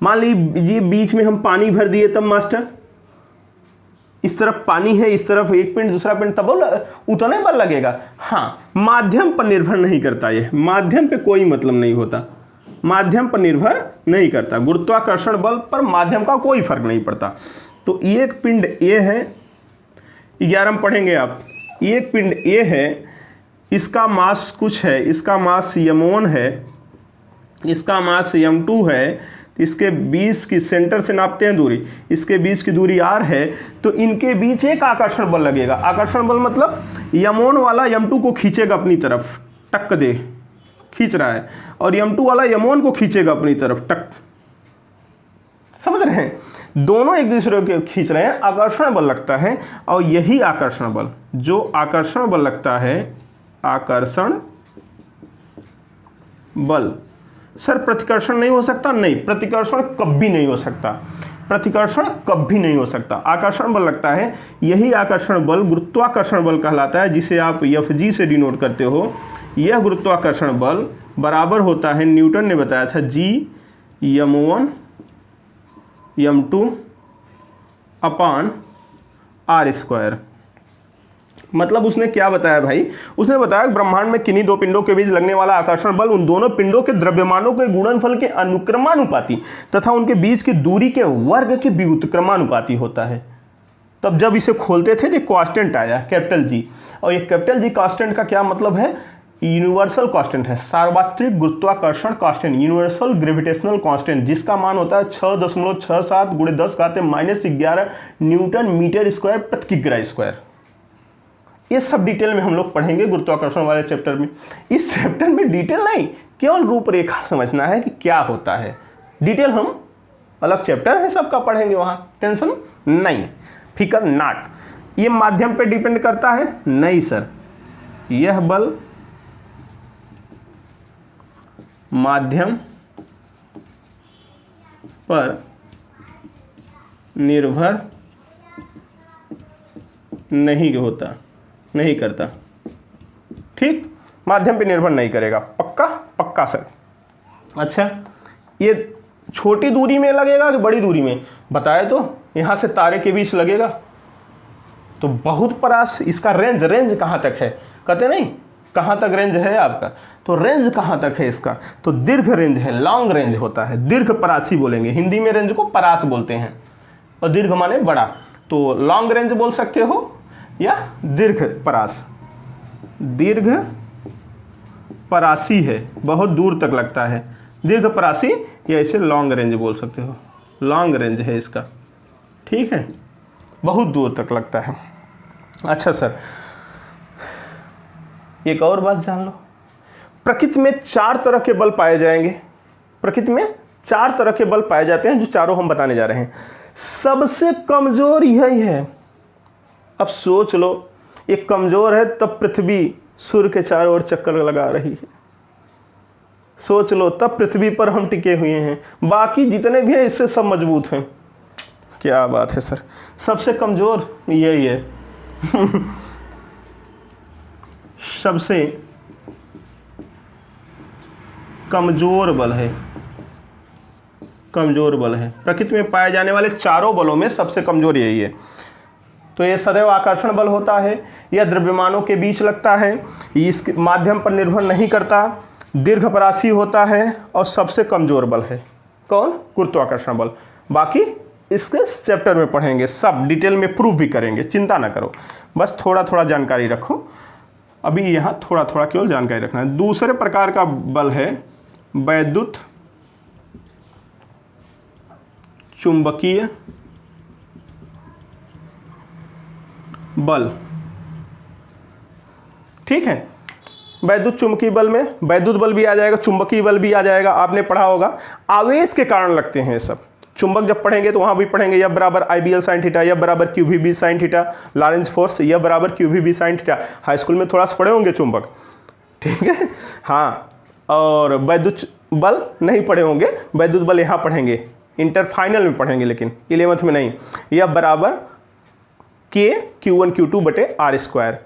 मान लीजिए बीच में हम पानी भर दिए तब मास्टर, इस तरफ पानी है, इस तरफ एक पिंड दूसरा पिंड, तब उतना ही बल लगेगा। हाँ, माध्यम पर निर्भर नहीं करता, ये माध्यम पे कोई मतलब नहीं होता, माध्यम पर निर्भर नहीं करता। गुरुत्वाकर्षण बल पर माध्यम का कोई फर्क नहीं पड़ता। तो एक पिंड ए है, 11 में पढ़ेंगे आप, एक पिंड ए है, इसका मास कुछ है, इसका मास m1 है, इसका मास m2 है, इसके बीच की सेंटर से नापते हैं दूरी, इसके बीच की दूरी r है, तो इनके बीच एक आकर्षण बल लगेगा। आकर्षण बल मतलब m1 वाला m2 को खींचेगा अपनी तरफ, टक दे, खींच रहा है, और m2 वाला m1 को खींचेगा अपनी तरफ, टक। समझ रहे हैं? दोनों एक दूसरे को खींच रहे हैं, आकर्षण बल लगता है। और यही आकर्षण बल, जो आकर्षण बल लगता है, आकर्षण बल। सर प्रतिकर्षण नहीं हो सकता? नहीं, प्रतिकर्षण कभी नहीं हो सकता, प्रतिकर्षण कभी नहीं हो सकता। आकर्षण बल लगता है, यही आकर्षण बल गुरुत्वाकर्षण बल कहलाता है, जिसे आप Fg से डिनोट करते हो। यह गुरुत्वाकर्षण बल बराबर होता है, न्यूटन ने बताया था, G m1 m2 अपान r²। मतलब उसने क्या बताया भाई? उसने बताया कि ब्रह्मांड में किन्हीं 2 पिंडों के बीच लगने वाला आकर्षण बल उन दोनों पिंडों के द्रव्यमानों के गुणनफल के अनुक्रमानुपाती तथा उनके बीच की दूरी के वर्ग के व्युत्क्रमानुपाती होता है। तब जब इसे खोलते थे तो कांस्टेंट आया, कैपिटल G, और ये कैपिटल G कांस्टेंट का क्या मतलब है? यूनिवर्सल कांस्टेंट है, सार्वत्रिक गुरुत्वाकर्षण कांस्टेंट, यूनिवर्सल ग्रेविटेशनल कांस्टेंट, जिसका मान होता है 6.67 × 10⁻⁻11 न्यूटन मीटर स्क्वायर प्रति किग्रा स्क्वायर। ये सब डिटेल में हम लोग पढ़ेंगे गुरुत्वाकर्षण वाले चैप्टर में। इस चैप्टर में डिटेल नहीं, केवल रूपरेखा समझना है कि क्या होता है। डिटेल हम अलग चैप्टर है सबका पढ़ेंगे, वहां टेंशन नहीं, फिकर नाट। ये माध्यम पे डिपेंड करता है? नहीं सर, यह बल माध्यम पर निर्भर नहीं करता। ठीक, माध्यम पे निर्भर नहीं करेगा। पक्का? पक्का सर। अच्छा, ये छोटी दूरी में लगेगा कि बड़ी दूरी में बताए तो? यहाँ से तारे के बीच लगेगा तो बहुत परास। इसका रेंज कहाँ तक है? कहते नहीं कहाँ तक रेंज है आपका, तो रेंज कहाँ तक है इसका? तो दीर्घ रेंज है, लॉन्ग रेंज होता है, दीर्घ परासी बोलेंगे। हिंदी में रेंज को परास बोलते हैं और दीर्घ माने बड़ा। तो लॉन्ग रेंज बोल सकते हो या दीर्घ परास। दीर्घ परासी है, बहुत दूर तक लगता है, दीर्घ परासी, या इसे लॉन्ग रेंज बोल सकते हो। लॉन्ग रेंज है इसका, ठीक है, बहुत दूर तक लगता है। अच्छा सर, एक और बात जान लो, प्रकृति में 4 तरह के बल पाए जाएंगे। प्रकृति में 4 तरह के बल पाए जाते हैं, जो चारों हम बताने जा रहे हैं। सबसे कमजोर यही है। अब सोच लो, एक कमजोर है तब पृथ्वी सूर्य के चारों ओर चक्कर लगा रही है। सोच लो, तब पृथ्वी पर हम टिके हुए हैं, बाकी जितने भी हैं इससे सब मजबूत हैं। क्या बात है सर, सबसे कमजोर यही है। सबसे कमजोर बल है, कमजोर बल है। प्रकृति में पाए जाने वाले चारों बलों में सबसे कमजोर यही है। तो ये सदैव आकर्षण बल होता है, यह द्रव्यमानों के बीच लगता है, इसके माध्यम पर निर्भर नहीं करता, दीर्घपरासी होता है और सबसे कमजोर बल है। कौन? गुरुत्वाकर्षण बल। बाकी इसके चैप्टर में पढ़ेंगे, सब डिटेल में प्रूफ भी करेंगे, चिंता ना करो, बस थोड़ा थोड़ा जानकारी रखो। अभी यहाँ थोड़ा थोड़ा केवल जानकारी रखना है। दूसरे प्रकार का बल है वैद्युत चुंबकीय बल। ठीक है, वैद्युत चुंबकीय बल में वैद्युत बल भी आ जाएगा, चुंबकीय बल भी आ जाएगा। आपने पढ़ा होगा, आवेश के कारण लगते हैं ये सब। चुंबक जब पढ़ेंगे तो वहां भी पढ़ेंगे, यह बराबर IBL sin थीटा, यह बराबर QVB sin theta, Lawrence force, यह बराबर QVB sin theta. High school में थोड़ा सा पढ़े होंगे चुंबक, ठीक है। हाँ, और वैद्युत बल नहीं पढ़े होंगे, वैद्युत बल यहाँ पढ़ेंगे, इंटर फाइनल में पढ़ेंगे, लेकिन 11th में नहीं। यह बराबर K Q1 Q2 बटे R²,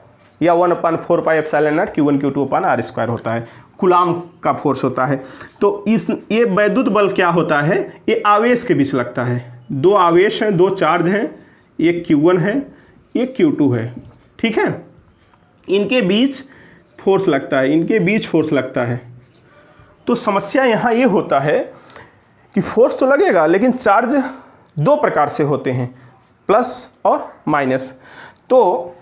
या 1/4 pi epsilon not Q1 Q2 upon R² होता है, कूलाम का फोर्स होता है। तो ये वैद्युत बल क्या होता है? ये आवेश के बीच लगता है। 2 आवेश हैं, 2 चार्ज हैं, एक Q1 है, एक Q2 है, ठीक है। इनके बीच फोर्स लगता है, इनके बीच फोर्स लगता है। तो समस्या यहाँ ये होता है कि फोर्स तो लगेगा, लेकिन चार्ज 2 प्रकार से होते हैं, प्लस और माइनस। तो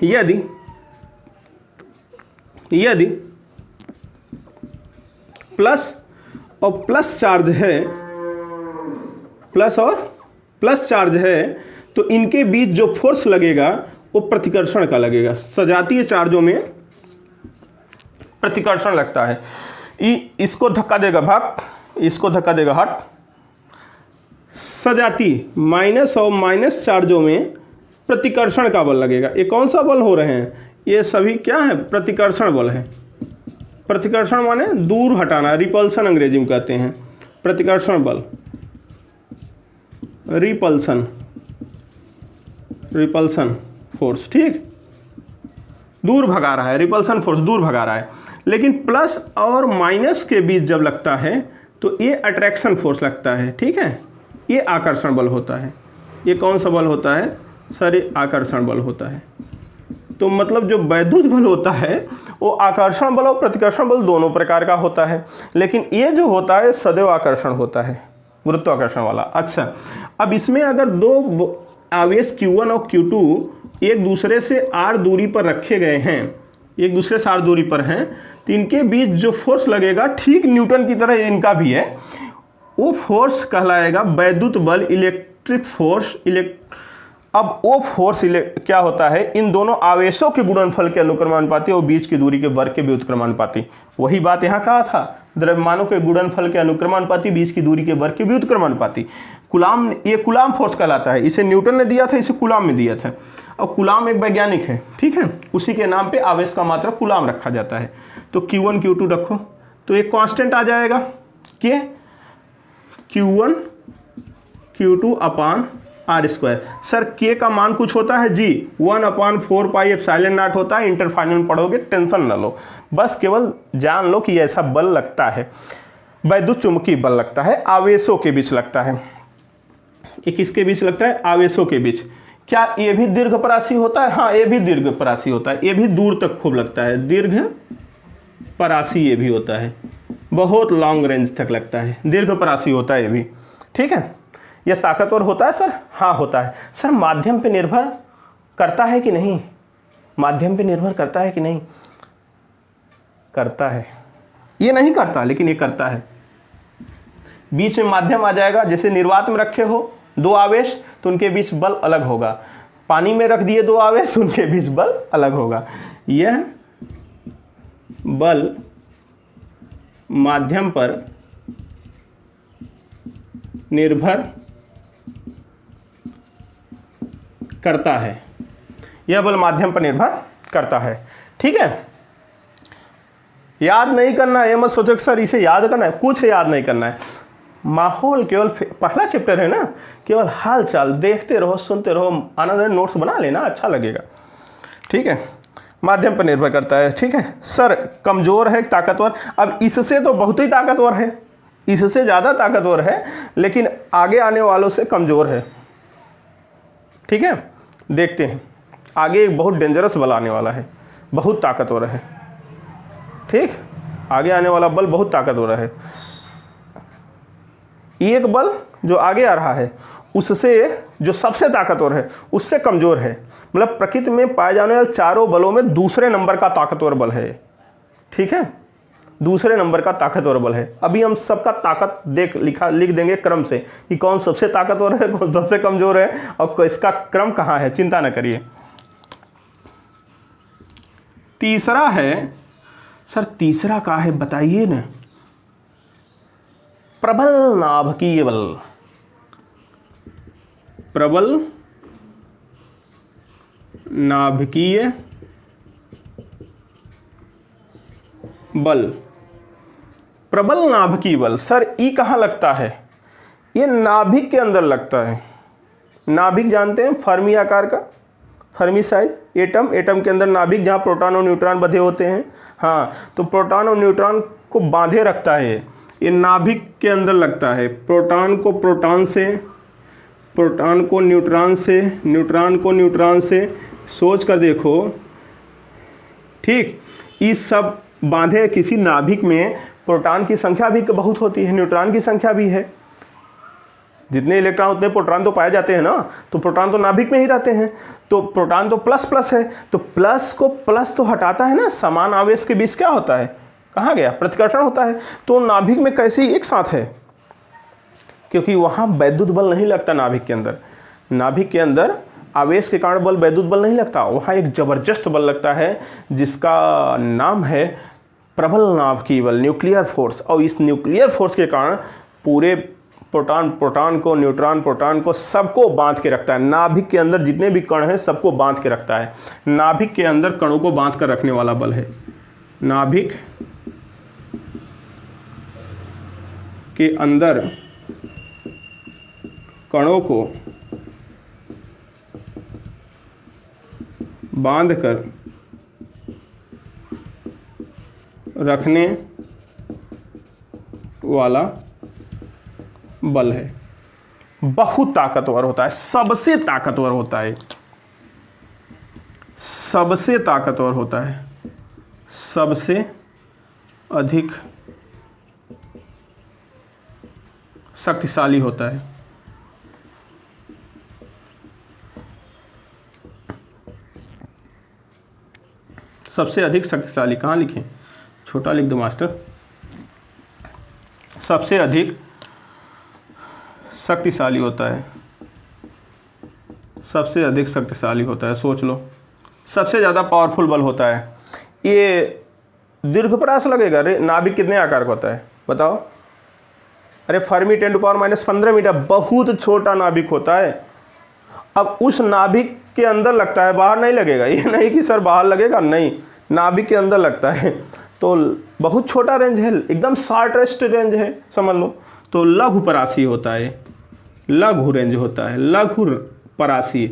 यदि प्लस और प्लस चार्ज है, प्लस चार्ज है, तो इनके बीच जो फोर्स लगेगा वो प्रतिकर्षण का लगेगा। सजातीय चार्जों में प्रतिकर्षण लगता है। इसको धक्का देगा भाग, इसको धक्का देगा हट। सजातीय माइनस और माइनस चार्जों में प्रतिकर्षण का बल लगेगा। ये कौन सा बल हो रहे हैं? ये सभी क्या है? प्रतिकर्षण बल है। प्रतिकर्षण माने दूर हटाना, रिपल्सन अंग्रेजी में कहते हैं। प्रतिकर्षण बल, रिपल्सन फोर्स, ठीक, दूर भगा रहा है, रिपल्सन फोर्स दूर भगा रहा है। लेकिन प्लस और माइनस के बीच जब लगता है तो ये अट्रैक्शन फोर्स लगता है, ठीक है। ये आकर्षण बल होता है। ये कौन सा बल होता है सर? ये आकर्षण बल होता है। तो मतलब जो वैद्युत बल होता है वो आकर्षण बल और प्रतिकर्षण बल दोनों प्रकार का होता है, लेकिन ये जो होता है सदैव आकर्षण होता है, गुरुत्वाकर्षण वाला। अच्छा, अब इसमें अगर 2 आवेश Q1 और Q2 एक दूसरे से r दूरी पर रखे गए हैं, एक दूसरे से r दूरी पर हैं, तो इनके बीच जो फोर्स लगेगा ठीक न्यूटन की तरह इनका भी है, वो फोर्स कहलाएगा वैद्युत बल, इलेक्ट्रिक फोर्स। अब वो फोर्स क्या होता है? इन दोनों आवेशों के गुणनफल के अनुक्रमानुपाती और बीच की दूरी के वर्ग के व्युत्क्रमानुपाती। वही बात यहाँ कहा था, द्रव्यमानों के गुणनफल के अनुक्रमानुपाती, बीच की दूरी के वर्ग के व्युत्क्रमानुपाती। कूलाम, ये कूलाम फोर्स कहलाता है। इसे न्यूटन ने दिया था, इसे कूलाम में दिया था। और कूलाम एक वैज्ञानिक है, ठीक है, उसी के नाम पे आवेश का मात्रक कूलाम रखा जाता है। तो Q1 Q2 रखो तो एक कांस्टेंट आ जाएगा, के Q1 Q2 upon R square. Sir के का मान कुछ होता है जी, 1/4 पाई एप्सिलॉन नॉट होता है। इंटर फाइनल में पढ़ोगे, टेंशन ना लो, बस केवल जान लो कि ऐसा बल लगता है, वैद्युत चुंबकीय बल लगता है, आवेशों के बीच लगता है। ये किसके बीच लगता है? आवेशों के बीच। क्या ये भी दीर्घ परासी होता है? हाँ, ये भी दीर्घ परासी होता है, ये भी दूर तक खूब लगता है, दीर्घ परासी ये भी होता है, बहुत लॉन्ग रेंज तक लगता है, दीर्घ परासी होता है ये भी। ठीक है, यह ताकतवर होता है सर? हाँ होता है। सर माध्यम पे निर्भर करता है कि नहीं? माध्यम पे निर्भर करता है कि नहीं? करता है। ये नहीं करता, लेकिन ये करता है। बीच में माध्यम आ जाएगा, जैसे निर्वात में रखे हो दो आवेश तो उनके बीच बल अलग होगा, पानी में रख दिए दो आवेश उनके बीच बल अलग होगा। यह बल माध्यम पर निर्भर करता है, यह बल माध्यम पर निर्भर करता है। ठीक है, याद नहीं करना है, ये मत सोचो कि सर इसे याद करना है, कुछ याद नहीं करना है। माहौल केवल पहला चैप्टर है ना, केवल हाल चाल देखते रहो, सुनते रहो, आनंद नोट्स बना लेना, अच्छा लगेगा। ठीक है, माध्यम पर निर्भर करता है। ठीक है सर, कमजोर है ताकतवर? अब इससे तो बहुत ही ताकतवर है, इससे ज़्यादा ताकतवर है, लेकिन आगे आने वालों से कमजोर है। ठीक है, देखते हैं आगे एक बहुत डेंजरस बल आने वाला है, बहुत ताकतवर है। ठीक, आगे आने वाला बल बहुत ताकतवर है। एक बल जो आगे आ रहा है उससे जो सबसे ताकतवर है उससे कमजोर है, मतलब प्रकृति में पाए जाने वाले चारों बलों में दूसरे नंबर का ताकतवर बल है। ठीक है, दूसरे नंबर का ताकतवर बल है। अभी हम सबका ताकत लिख देंगे क्रम से कि कौन सबसे ताकतवर है, कौन सबसे कमजोर है, और इसका क्रम कहाँ है, चिंता न करिए। तीसरा है सर, तीसरा का है बताइए ना? प्रबल नाभिकीय बल। प्रबल नाभिकीय बल। प्रबल नाभिकीय बल सर ई कहाँ लगता है? ये नाभिक के अंदर लगता है। नाभिक जानते हैं, फर्मी आकार का, फर्मी साइज, एटम, एटम के अंदर नाभिक, जहाँ प्रोटॉन और न्यूट्रॉन बंधे होते हैं। हाँ, तो प्रोटॉन और न्यूट्रॉन को बांधे रखता है ये नाभिक के अंदर लगता है। प्रोटॉन को प्रोटॉन से, प्रोटॉन को न्यूट्रॉन से, न्यूट्रॉन को न्यूट्रॉन से, सोच कर देखो। ठीक, इस सब बांधे किसी नाभिक में प्रोटॉन की संख्या भी बहुत होती है, न्यूट्रॉन की संख्या भी है। जितने इलेक्ट्रॉन उतने प्रोटॉन तो पाए जाते हैं ना, तो प्रोटॉन तो नाभिक में ही रहते हैं, तो प्रोटॉन तो प्लस प्लस है, तो प्लस को प्लस तो हटाता है ना, समान आवेश के बीच क्या होता है, कहाँ गया, प्रतिकर्षण होता है। तो नाभिक में कैसे एक साथ है, क्योंकि वहाँ वैद्युत बल नहीं लगता नाभिक के अंदर। नाभिक के अंदर आवेश के कारण बल, वैद्युत बल नहीं लगता, वहाँ एक जबरदस्त बल लगता है जिसका नाम है प्रबल नाभिकीय बल, न्यूक्लियर फोर्स। और इस न्यूक्लियर फोर्स के कारण पूरे प्रोटॉन को, न्यूट्रॉन प्रोटॉन को, सबको बांध के रखता है। नाभिक के अंदर जितने भी कण हैं सबको बांध के रखता है। नाभिक के अंदर कणों को बांध कर रखने वाला बल है। नाभिक के अंदर कणों को बांध कर रखने वाला बल है। बहुत ताकतवर होता है, सबसे ताकतवर होता है, सबसे ताकतवर होता है, सबसे अधिक शक्तिशाली होता है। सबसे अधिक शक्तिशाली कहाँ लिखें, छोटा लिख दो मास्टर। सबसे अधिक शक्तिशाली होता है, सबसे अधिक शक्तिशाली होता है, सोच लो। सबसे ज़्यादा पावरफुल बल होता है। ये दीर्घपरास लगेगा। अरे नाभिक कितने आकार का होता है बताओ? अरे फर्मी 10⁻⁻15 मीटर, बहुत छोटा नाभिक होता है। अब उस नाभिक के अंदर लगता है, बाहर नहीं लगेगा। ये नहीं कि सर बाहर लगेगा, नहीं, नाभिक के अंदर लगता है। तो बहुत छोटा रेंज है, एकदम शॉर्टेस्ट रेंज है समझ लो। तो लघु परासी होता है, लघु रेंज होता है, लघु परासी,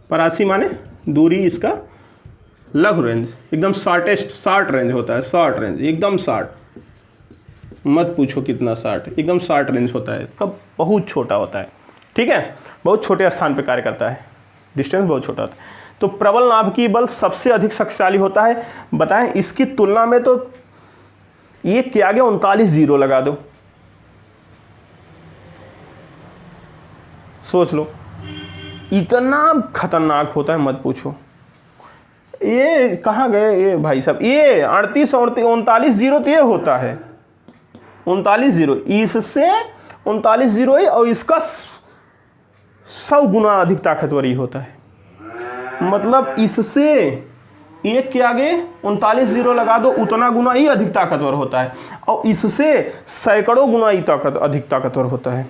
परासी माने दूरी, इसका लघु रेंज, एकदम शॉर्टेस्ट, शॉर्ट रेंज होता है, शॉर्ट रेंज, एकदम शॉर्ट, मत पूछो कितना शॉर्ट, एकदम शॉर्ट रेंज होता है, इसका बहुत छोटा होता है, ठीक है, बहुत छोटे स्थान पे कार्य करता है, डिस्टेंस बहुत छोटा होता है। तो प्रबल नाभिकीय बल सबसे अधिक शक्तिशाली होता है। बताएं इसकी तुलना में, तो ये के आगे 39 जीरो लगा दो, सोच लो, इतना खतरनाक होता है, मत पूछो। ये कहाँ गए ये भाई साहब, ये 38 39 जीरो तो ये होता है 39 जीरो, इससे 39 जीरो है और इसका 100 गुना अधिक ताकतवर ही होता है। मतलब इससे एक के आगे 39 जीरो लगा दो, उतना गुना ही अधिक ताकतवर होता है, और इससे सैकड़ों गुना ही अधिक ताकतवर होता है।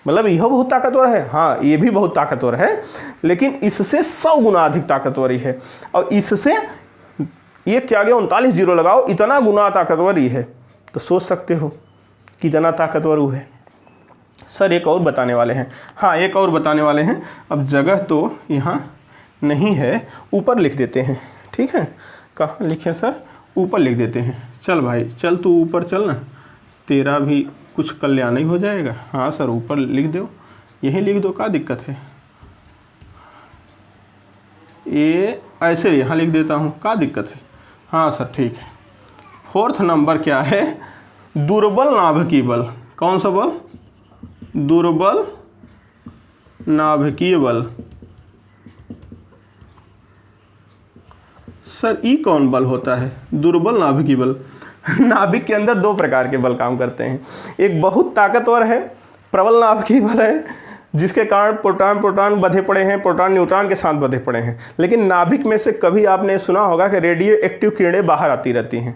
मतलब यह बहुत ताकतवर है, हाँ ये भी बहुत ताकतवर है, लेकिन इससे 100 गुना अधिक ताकतवर ही है, और इससे एक के आगे 39 जीरो लगाओ, इतना गुना ताकतवर ही है। तो सोच सकते हो कितना ताकतवर वो है। सर एक और बताने वाले हैं, हाँ एक और बताने वाले हैं। अब जगह तो यहाँ नहीं है, ऊपर लिख देते हैं, ठीक है। कहाँ लिखें सर, ऊपर लिख देते हैं। चल भाई चल, तू ऊपर चल ना, तेरा भी कुछ कल्याण ही हो जाएगा। हाँ सर ऊपर लिख दो, यही लिख दो, क्या दिक्कत है। ये ऐसे यहाँ लिख देता हूँ, क्या दिक्कत है। हाँ सर ठीक है। 4th नंबर क्या है, दुर्बल नाभिकीय बल। कौन सा बल, दुर्बल नाभिकीय बल। सर ई कौन बल होता है, दुर्बल नाभिकीय बल। नाभिक के अंदर 2 प्रकार के बल काम करते हैं, एक बहुत ताकतवर है, प्रबल नाभिकीय बल है, जिसके कारण प्रोटॉन बंधे पड़े हैं, प्रोटॉन न्यूट्रॉन के साथ बंधे पड़े हैं। लेकिन नाभिक में से कभी आपने सुना होगा कि रेडियो एक्टिव किरणें बाहर आती रहती हैं,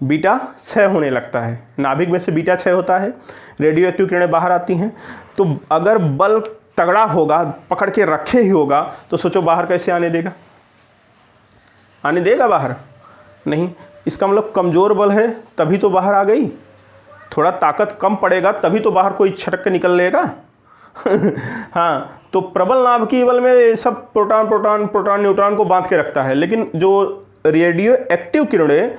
बीटा क्षय होने लगता है, नाभिक में से बीटा क्षय होता है, रेडियो एक्टिव किरणें बाहर आती हैं। तो अगर बल तगड़ा होगा, पकड़ के रखे ही होगा, तो सोचो बाहर कैसे आने देगा, आने देगा बाहर नहीं। इसका मतलब कमज़ोर बल है तभी तो बाहर आ गई, थोड़ा ताकत कम पड़ेगा तभी तो बाहर कोई छटक के निकल लेगा। हाँ, तो प्रबल नाभिकीय बल में सब प्रोटॉन न्यूट्रॉन को बांध के रखता है, लेकिन जो रेडियो एक्टिव किरणें,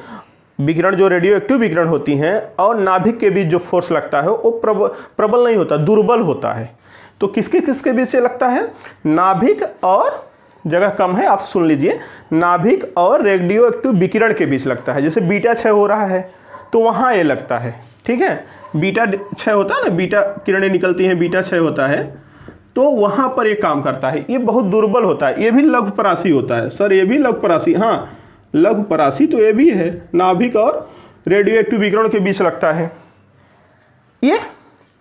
विकिरण जो रेडियो एक्टिव विकिरण होती हैं और नाभिक के बीच जो फोर्स लगता है वो प्रबल नहीं होता, दुर्बल होता है। तो किसके किसके बीच से लगता है, नाभिक और, जगह कम है आप सुन लीजिए, नाभिक और रेडियो एक्टिव विकिरण के बीच लगता है। जैसे बीटा क्षय हो रहा है तो वहाँ ये लगता है, ठीक है, बीटा क्षय होता है ना, बीटा किरणें निकलती हैं, बीटा क्षय होता है, तो वहाँ पर ये काम करता है। ये बहुत दुर्बल होता है, ये भी लघु परासी होता है। सर ये भी लघु परासी, हाँ लघु परासी तो ये भी है, नाभिक और रेडियो एक्टिव विकिरण के बीच लगता है। ये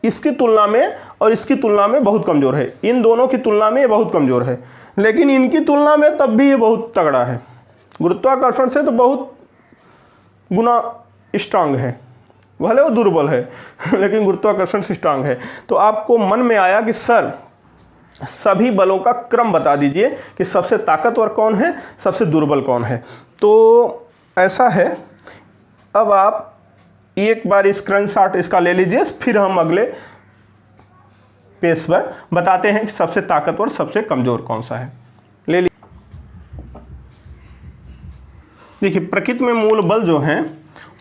इसकी तुलना में और इसकी तुलना में बहुत कमज़ोर है, इन दोनों की तुलना में ये बहुत कमज़ोर है, लेकिन इनकी तुलना में तब भी ये बहुत तगड़ा है। गुरुत्वाकर्षण से तो बहुत गुना स्ट्रांग है, भले वो दुर्बल है लेकिन गुरुत्वाकर्षण से स्ट्रांग है। तो आपको मन में आया कि सर सभी बलों का क्रम बता दीजिए कि सबसे ताकतवर कौन है, सबसे दुर्बल कौन है। तो ऐसा है, अब आप एक बार स्क्रीनशॉट इसका ले लीजिए, फिर हम अगले पेज पर बताते हैं कि सबसे ताकतवर सबसे कमजोर कौन सा है। ले लीजिए, देखिए प्रकृति में मूल बल जो हैं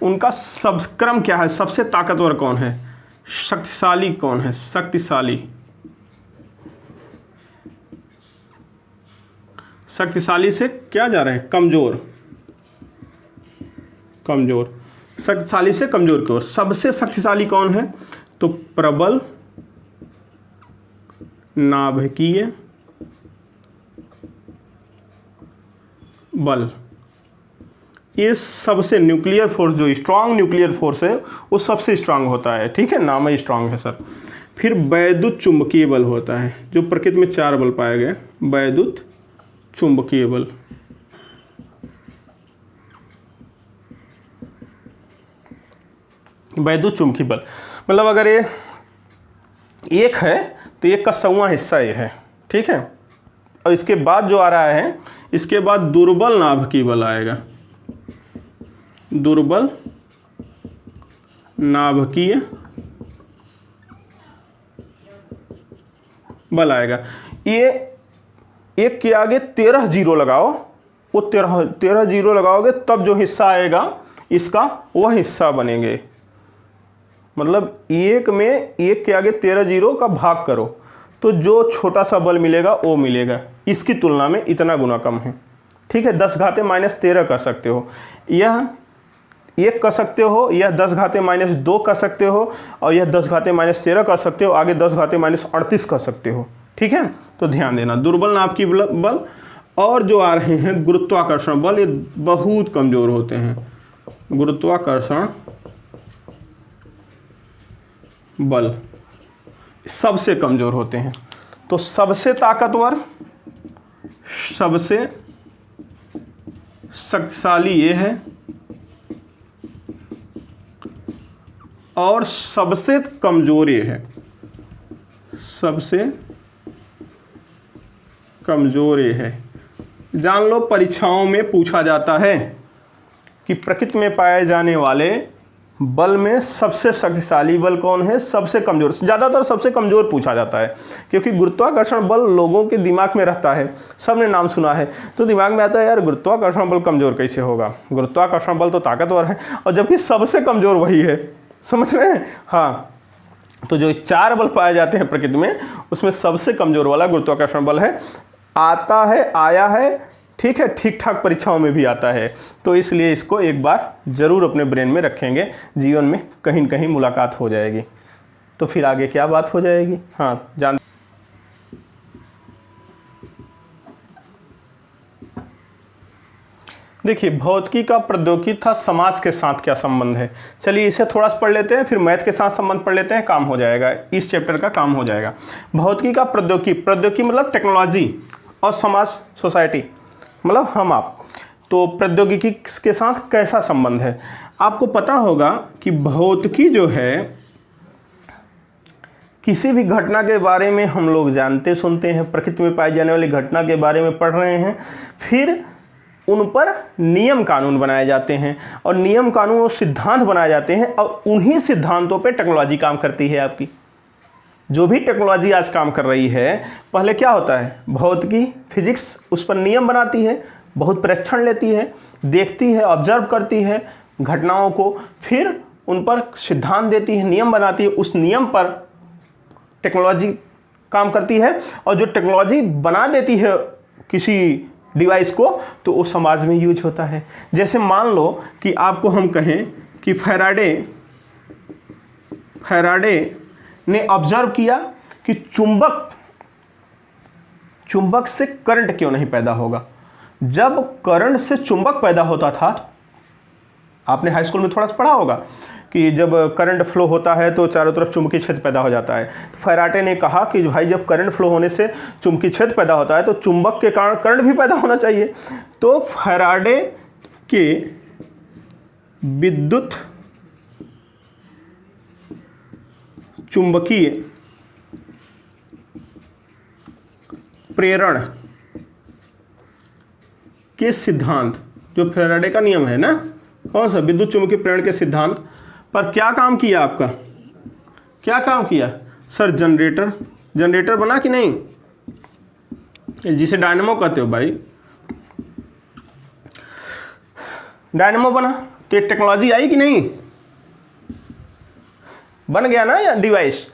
उनका सब क्रम क्या है, सबसे ताकतवर कौन है, शक्तिशाली कौन है, शक्तिशाली, शक्तिशाली से क्या जा रहे हैं, कमजोर, कमजोर, शक्तिशाली से कमजोर की ओर। सबसे शक्तिशाली कौन है, तो प्रबल नाभिकीय बल। ये सबसे न्यूक्लियर फोर्स, जो स्ट्रांग न्यूक्लियर फोर्स है वो सबसे स्ट्रांग होता है, ठीक है, नाम ही स्ट्रांग है सर। फिर वैद्युत चुंबकीय बल होता है, जो प्रकृति में 4 बल पाए गए, वैद्युत चुंबकीय बल। वैद्युत चुंबकीय बल मतलब अगर ये एक है तो एक का 100वां हिस्सा ये है, ठीक है। और इसके बाद जो आ रहा है, इसके बाद दुर्बल नाभिकीय बल आएगा, दुर्बल नाभिकीय बल आएगा। ये एक के आगे 13 जीरो लगाओ, वो 13 जीरो लगाओगे तब जो हिस्सा आएगा इसका वह हिस्सा बनेंगे। मतलब एक में एक के आगे 13 जीरो का भाग करो तो जो छोटा सा बल मिलेगा वो मिलेगा, इसकी तुलना में इतना गुना कम है। ठीक है, 10 घाते -13 कर सकते हो, यह 1 कर सकते हो, यह 10 घाते -2 कर सकते हो, और यह 10 घाते -13 कर सकते हो, आगे 10 घाते -38 कर सकते हो। ठीक है, तो ध्यान देना दुर्बल नाप की बल और जो आ रहे हैं गुरुत्वाकर्षण बल, ये बहुत कमज़ोर होते हैं। गुरुत्वाकर्षण बल सबसे कमज़ोर होते हैं। तो सबसे ताकतवर, सबसे शक्तिशाली ये है, और सबसे कमज़ोर ये है। सबसे कमज़ोर ये है। जान लो, परीक्षाओं में पूछा जाता है कि प्रकृति में पाए जाने वाले बल में सबसे शक्तिशाली बल कौन है, सबसे कमज़ोर। ज़्यादातर सबसे कमज़ोर पूछा जाता है, क्योंकि गुरुत्वाकर्षण बल लोगों के दिमाग में रहता है, सबने नाम सुना है, तो दिमाग में आता है यार गुरुत्वाकर्षण बल कमज़ोर कैसे होगा, गुरुत्वाकर्षण बल तो ताकतवर है, और जबकि सबसे कमज़ोर वही है। समझ रहे हैं? हाँ, तो जो 4 बल पाए जाते हैं प्रकृति में, उसमें सबसे कमज़ोर वाला गुरुत्वाकर्षण बल है। आता है, आया है, ठीक है, ठीक ठाक परीक्षाओं में भी आता है, तो इसलिए इसको एक बार ज़रूर अपने ब्रेन में रखेंगे, जीवन में कहीं न कहीं मुलाकात हो जाएगी। तो फिर आगे क्या बात हो जाएगी? हाँ, जान देखिए, भौतिकी का प्रौद्योगिकी था समाज के साथ क्या संबंध है। चलिए इसे थोड़ा सा पढ़ लेते हैं, फिर मैथ के साथ संबंध पढ़ लेते हैं, काम हो जाएगा, इस चैप्टर का काम हो जाएगा। भौतिकी का प्रौद्योगिकी, प्रौद्योगिकी मतलब टेक्नोलॉजी, और समाज सोसाइटी मतलब हम आप। तो प्रौद्योगिकी के साथ कैसा संबंध है? आपको पता होगा कि भौतिकी जो है, किसी भी घटना के बारे में हम लोग जानते सुनते हैं, प्रकृति में पाई जाने वाली घटना के बारे में पढ़ रहे हैं, फिर उन पर नियम कानून बनाए जाते हैं, और नियम कानून और सिद्धांत बनाए जाते हैं, और उन्हीं सिद्धांतों पे टेक्नोलॉजी काम करती है। आपकी जो भी टेक्नोलॉजी आज काम कर रही है, पहले क्या होता है, भौतिकी फिजिक्स उस पर नियम बनाती है, बहुत परीक्षण लेती है, देखती है, ऑब्जर्व करती है घटनाओं को, फिर उन पर सिद्धांत देती है, नियम बनाती है, उस नियम पर टेक्नोलॉजी काम करती है, और जो टेक्नोलॉजी बना देती है किसी डिवाइस को, तो वो समाज में यूज होता है। जैसे मान लो कि आपको हम कहें कि फैराडे ने ऑब्जर्व किया कि चुंबक से करंट क्यों नहीं पैदा होगा। जब करंट से चुंबक पैदा होता था, आपने हाई स्कूल में थोड़ा सा पढ़ा होगा कि जब करंट फ्लो होता है तो चारों तरफ चुंबकीय क्षेत्र पैदा हो जाता है। फैराडे ने कहा कि भाई जब करंट फ्लो होने से चुंबकीय क्षेत्र पैदा होता है तो चुंबक के कारण करंट भी पैदा होना चाहिए। तो फैराडे के विद्युत चुंबकीय प्रेरण के सिद्धांत, जो फैराडे का नियम है ना, कौन सा, विद्युत चुंबकीय प्रेरण के सिद्धांत पर क्या काम किया आपका, क्या काम किया सर? जनरेटर बना कि नहीं, जिसे डायनेमो कहते हो भाई, डायनेमो बना। तो ये टेक्नोलॉजी आई कि नहीं, बन गया ना या डिवाइस।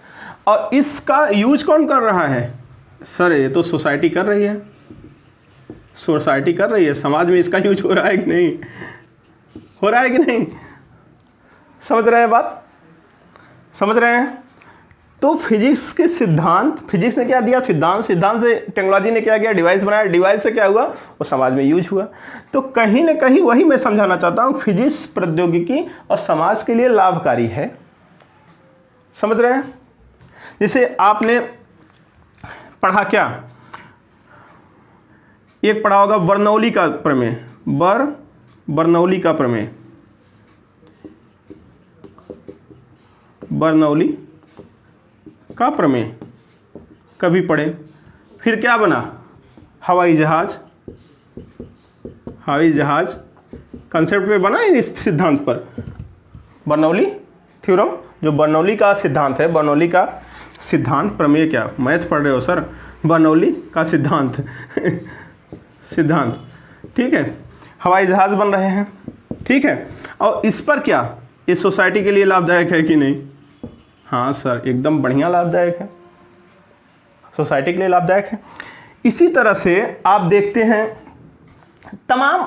और इसका यूज कौन कर रहा है सर? ये तो सोसाइटी कर रही है, सोसाइटी कर रही है, समाज में इसका यूज हो रहा है कि नहीं, हो रहा है कि नहीं? समझ रहे हैं बात, समझ रहे हैं? तो फिजिक्स के सिद्धांत, फिजिक्स ने क्या दिया सिद्धांत, सिद्धांत से टेक्नोलॉजी ने क्या किया, डिवाइस बनाया, डिवाइस से क्या हुआ, वो समाज में यूज हुआ। तो कहीं ना कहीं वही मैं समझाना चाहता हूँ, फिजिक्स प्रौद्योगिकी और समाज के लिए लाभकारी है। समझ रहे हैं? जैसे आपने पढ़ा क्या, एक पढ़ा होगा बर्नौली का प्रमेय, बर्नौली का प्रमेय, बर्नौली का प्रमेय कभी पढ़े। फिर क्या बना, हवाई जहाज कंसेप्ट पे बना, इस सिद्धांत पर, बर्नौली थ्योरम, जो बर्नौली का सिद्धांत है, बर्नौली का सिद्धांत प्रमेय क्या, मैथ पढ़ रहे हो सर, बर्नौली का सिद्धांत सिद्धांत, ठीक है। हवाई जहाज़ बन रहे हैं, ठीक है। और इस पर क्या, इस सोसाइटी के लिए लाभदायक है कि नहीं? हाँ सर, एकदम बढ़िया लाभदायक है, सोसाइटी के लिए लाभदायक है। इसी तरह से आप देखते हैं तमाम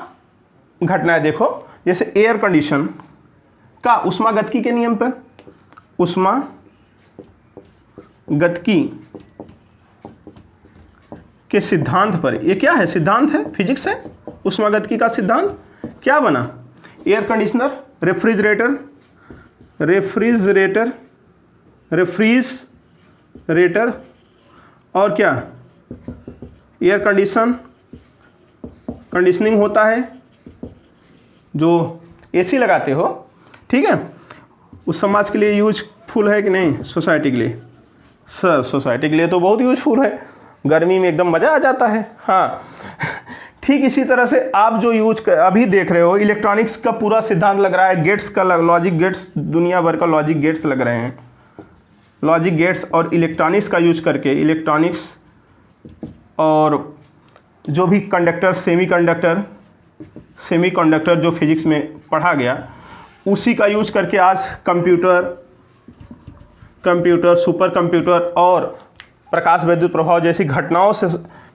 घटनाएं, देखो जैसे एयर कंडीशन का ऊष्मागतिकी के नियम पर, ऊष्मागतिकी के सिद्धांत पर, ये क्या है, सिद्धांत है, फिजिक्स है। ऊष्मागतिकी का सिद्धांत क्या बना, एयर कंडीशनर, रेफ्रिजरेटर और क्या, एयर कंडीशनिंग होता है, जो एसी लगाते हो, ठीक है, उस समाज के लिए यूजफुल है कि नहीं, सोसाइटी के लिए? सर सोसाइटी के लिए तो बहुत यूजफुल है, गर्मी में एकदम मज़ा आ जाता है। हाँ ठीक इसी तरह से आप जो अभी देख रहे हो, इलेक्ट्रॉनिक्स का पूरा सिद्धांत लग रहा है, गेट्स का लॉजिक गेट्स, दुनिया भर का लॉजिक गेट्स लग रहे हैं। लॉजिक गेट्स और इलेक्ट्रॉनिक्स का यूज करके, इलेक्ट्रॉनिक्स और जो भी कंडक्टर, सेमीकंडक्टर जो फिजिक्स में पढ़ा गया, उसी का यूज करके आज कंप्यूटर, सुपर कंप्यूटर और प्रकाश विद्युत प्रभाव जैसी घटनाओं से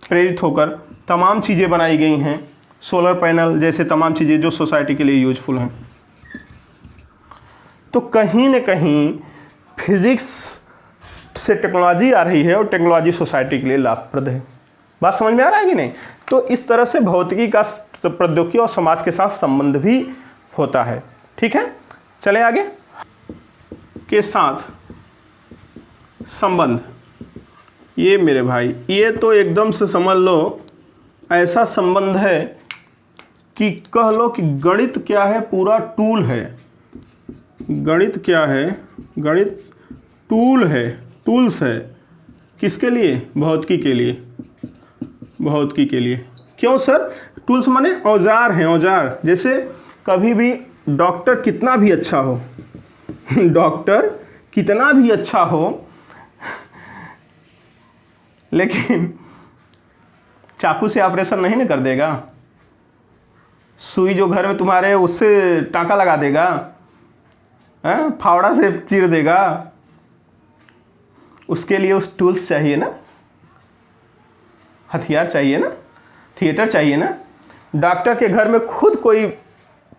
प्रेरित होकर तमाम चीज़ें बनाई गई हैं, सोलर पैनल जैसे तमाम चीज़ें जो सोसाइटी के लिए यूजफुल हैं। तो कहीं न कहीं फिजिक्स से टेक्नोलॉजी आ रही है और टेक्नोलॉजी सोसाइटी के लिए लाभप्रद है। बात समझ में आ रहा है कि नहीं? तो इस तरह से भौतिकी का प्रौद्योगिकी और समाज के साथ संबंध भी होता है, ठीक है। चलें आगे, के साथ संबंध, ये मेरे भाई, ये तो एकदम से समझ लो ऐसा संबंध है कि कह लो कि गणित क्या है, पूरा टूल है। गणित क्या है, गणित टूल है, टूल्स है, किसके लिए, भौतिकी के लिए, भौतिकी के लिए। क्यों सर? टूल्स माने औजार हैं, औजार। जैसे कभी भी डॉक्टर कितना भी अच्छा हो डॉक्टर कितना भी अच्छा हो, लेकिन चाकू से ऑपरेशन नहीं ना कर देगा, सुई जो घर में तुम्हारे उससे टाँका लगा देगा, फावड़ा से चीर देगा, उसके लिए उस टूल्स चाहिए ना, हथियार चाहिए ना, थिएटर चाहिए ना। डॉक्टर के घर में खुद कोई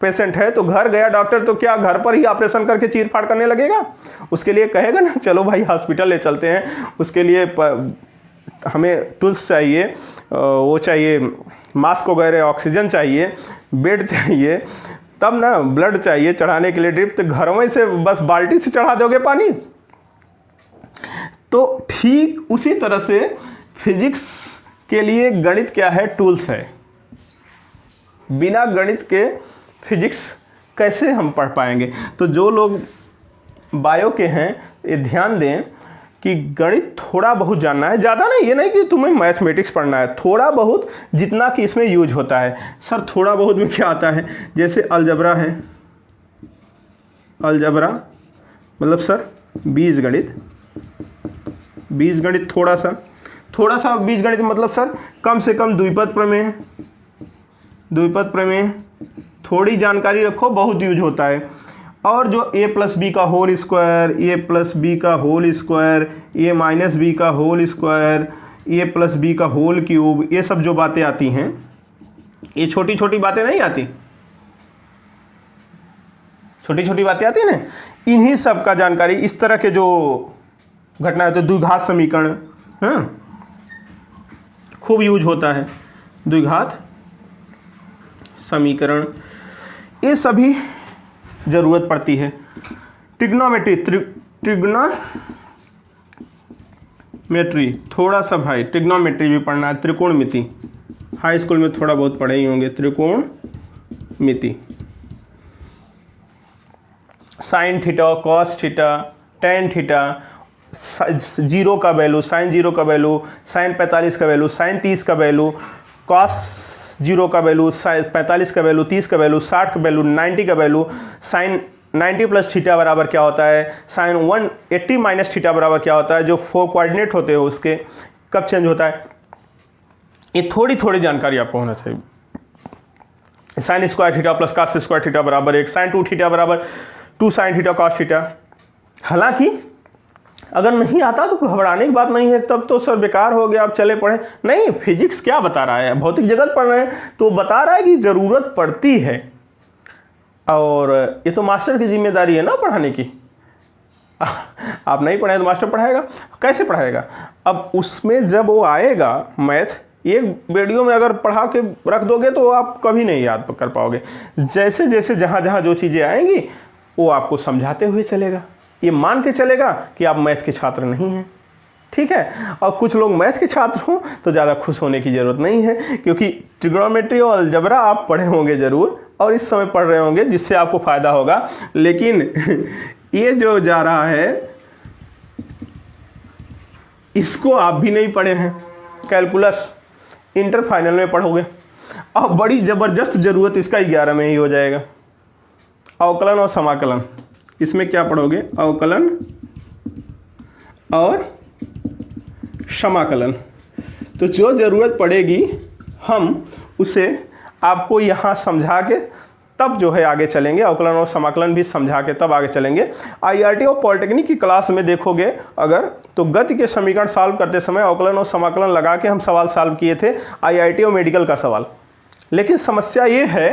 पेशेंट है तो घर गया डॉक्टर, तो क्या घर पर ही ऑपरेशन करके चीर फाड़ करने लगेगा? उसके लिए कहेगा ना चलो भाई हॉस्पिटल ले चलते हैं, उसके लिए हमें टूल्स चाहिए, वो चाहिए, मास्क वगैरह, ऑक्सीजन चाहिए, बेड चाहिए, तब ना ब्लड चाहिए चढ़ाने के लिए, ड्रिप। तो घर में से बस बाल्टी से चढ़ा दोगे पानी? तो ठीक उसी तरह से फिजिक्स के लिए गणित क्या है, टूल्स है। बिना गणित के फिजिक्स कैसे हम पढ़ पाएंगे? तो जो लोग बायो के हैं ये ध्यान दें कि गणित थोड़ा बहुत जानना है, ज़्यादा नहीं, ये नहीं कि तुम्हें मैथमेटिक्स पढ़ना है, थोड़ा बहुत, जितना कि इसमें यूज होता है। सर थोड़ा बहुत में क्या आता है? जैसे अलजबरा है, अलजबरा मतलब सर बीजगणित, बीजगणित थोड़ा सा बीजगणित मतलब सर कम से कम द्विपद प्रमेय, द्विपद प्रमेय, थोड़ी जानकारी रखो, बहुत यूज होता है। और जो a प्लस बी का whole square, a plus b का whole square, a minus b का whole square, a plus b का होल क्यूब, ये सब जो बातें आती हैं, ये छोटी छोटी बातें नहीं आती, छोटी छोटी बातें आती हैं ना, इन्हीं सब का जानकारी, इस तरह के जो घटना है, तो द्विघात समीकरण, हाँ खूब यूज होता है, द्विघात समीकरण, ये सभी ज़रूरत पड़ती है। ट्रिग्नोमेट्री, ट्रिग्नोमेट्री थोड़ा सा भाई, ट्रिग्नोमेट्री भी पढ़ना है, त्रिकोणमिति, हाई स्कूल में थोड़ा बहुत पढ़े ही होंगे, त्रिकोणमिति, sine theta, cos theta, tan theta, zero का वैल्यू, साइन जीरो का वैल्यू, साइन 45 का वैल्यू, साइन 30 का वैल्यू, कॉस जीरो का वैल्यू, 45 का वैल्यू, 30 का वैल्यू, 60 का वैल्यू, 90 का वैल्यू, साइन 90 प्लस थीटा बराबर क्या होता है, साइन 180 माइनस थीटा बराबर क्या होता है, जो 4 कोऑर्डिनेट होते हैं उसके कब चेंज होता है, ये थोड़ी थोड़ी जानकारी आपको होना चाहिए। Sine square theta plus cos square theta बराबर 1, साइन 2 थीटा बराबर 2 साइन थीटा कॉस थीटा। हालांकि अगर नहीं आता तो घबराने की बात नहीं है, तब तो सर बेकार हो गया, आप चले पढ़े नहीं। फिजिक्स क्या बता रहा है, भौतिक जगत पढ़ रहे हैं तो बता रहा है कि ज़रूरत पड़ती है, और ये तो मास्टर की जिम्मेदारी है ना पढ़ाने की। आप नहीं पढ़े तो मास्टर पढ़ाएगा, कैसे पढ़ाएगा। अब उसमें जब वो आएगा मैथ, एक वीडियो में अगर पढ़ा के रख दोगे तो आप कभी नहीं याद कर पाओगे। जैसे जैसे जहाँ जहाँ जो चीज़ें आएंगी वो आपको समझाते हुए चलेगा, ये मान के चलेगा कि आप मैथ के छात्र नहीं हैं, ठीक है। और कुछ लोग मैथ के छात्र हों तो ज़्यादा खुश होने की ज़रूरत नहीं है, क्योंकि ट्रिग्नोमेट्री और अलजेब्रा आप पढ़े होंगे ज़रूर और इस समय पढ़ रहे होंगे, जिससे आपको फ़ायदा होगा। लेकिन ये जो जा रहा है इसको आप भी नहीं पढ़े हैं, कैलकुलस इंटर फाइनल में पढ़ोगे, और बड़ी ज़बरदस्त ज़रूरत इसका 11 में ही हो जाएगा। अवकलन और समाकलन, इसमें क्या पढ़ोगे, अवकलन और समाकलन। तो जो ज़रूरत पड़ेगी हम उसे आपको यहाँ समझा के तब जो है आगे चलेंगे, अवकलन और समाकलन भी समझा के तब आगे चलेंगे। आईआरटी और पॉलिटेक्निक की क्लास में देखोगे अगर, तो गति के समीकरण सॉल्व करते समय अवकलन और समाकलन लगा के हम सवाल सॉल्व किए थे, आईआरटी और मेडिकल का सवाल। लेकिन समस्या ये है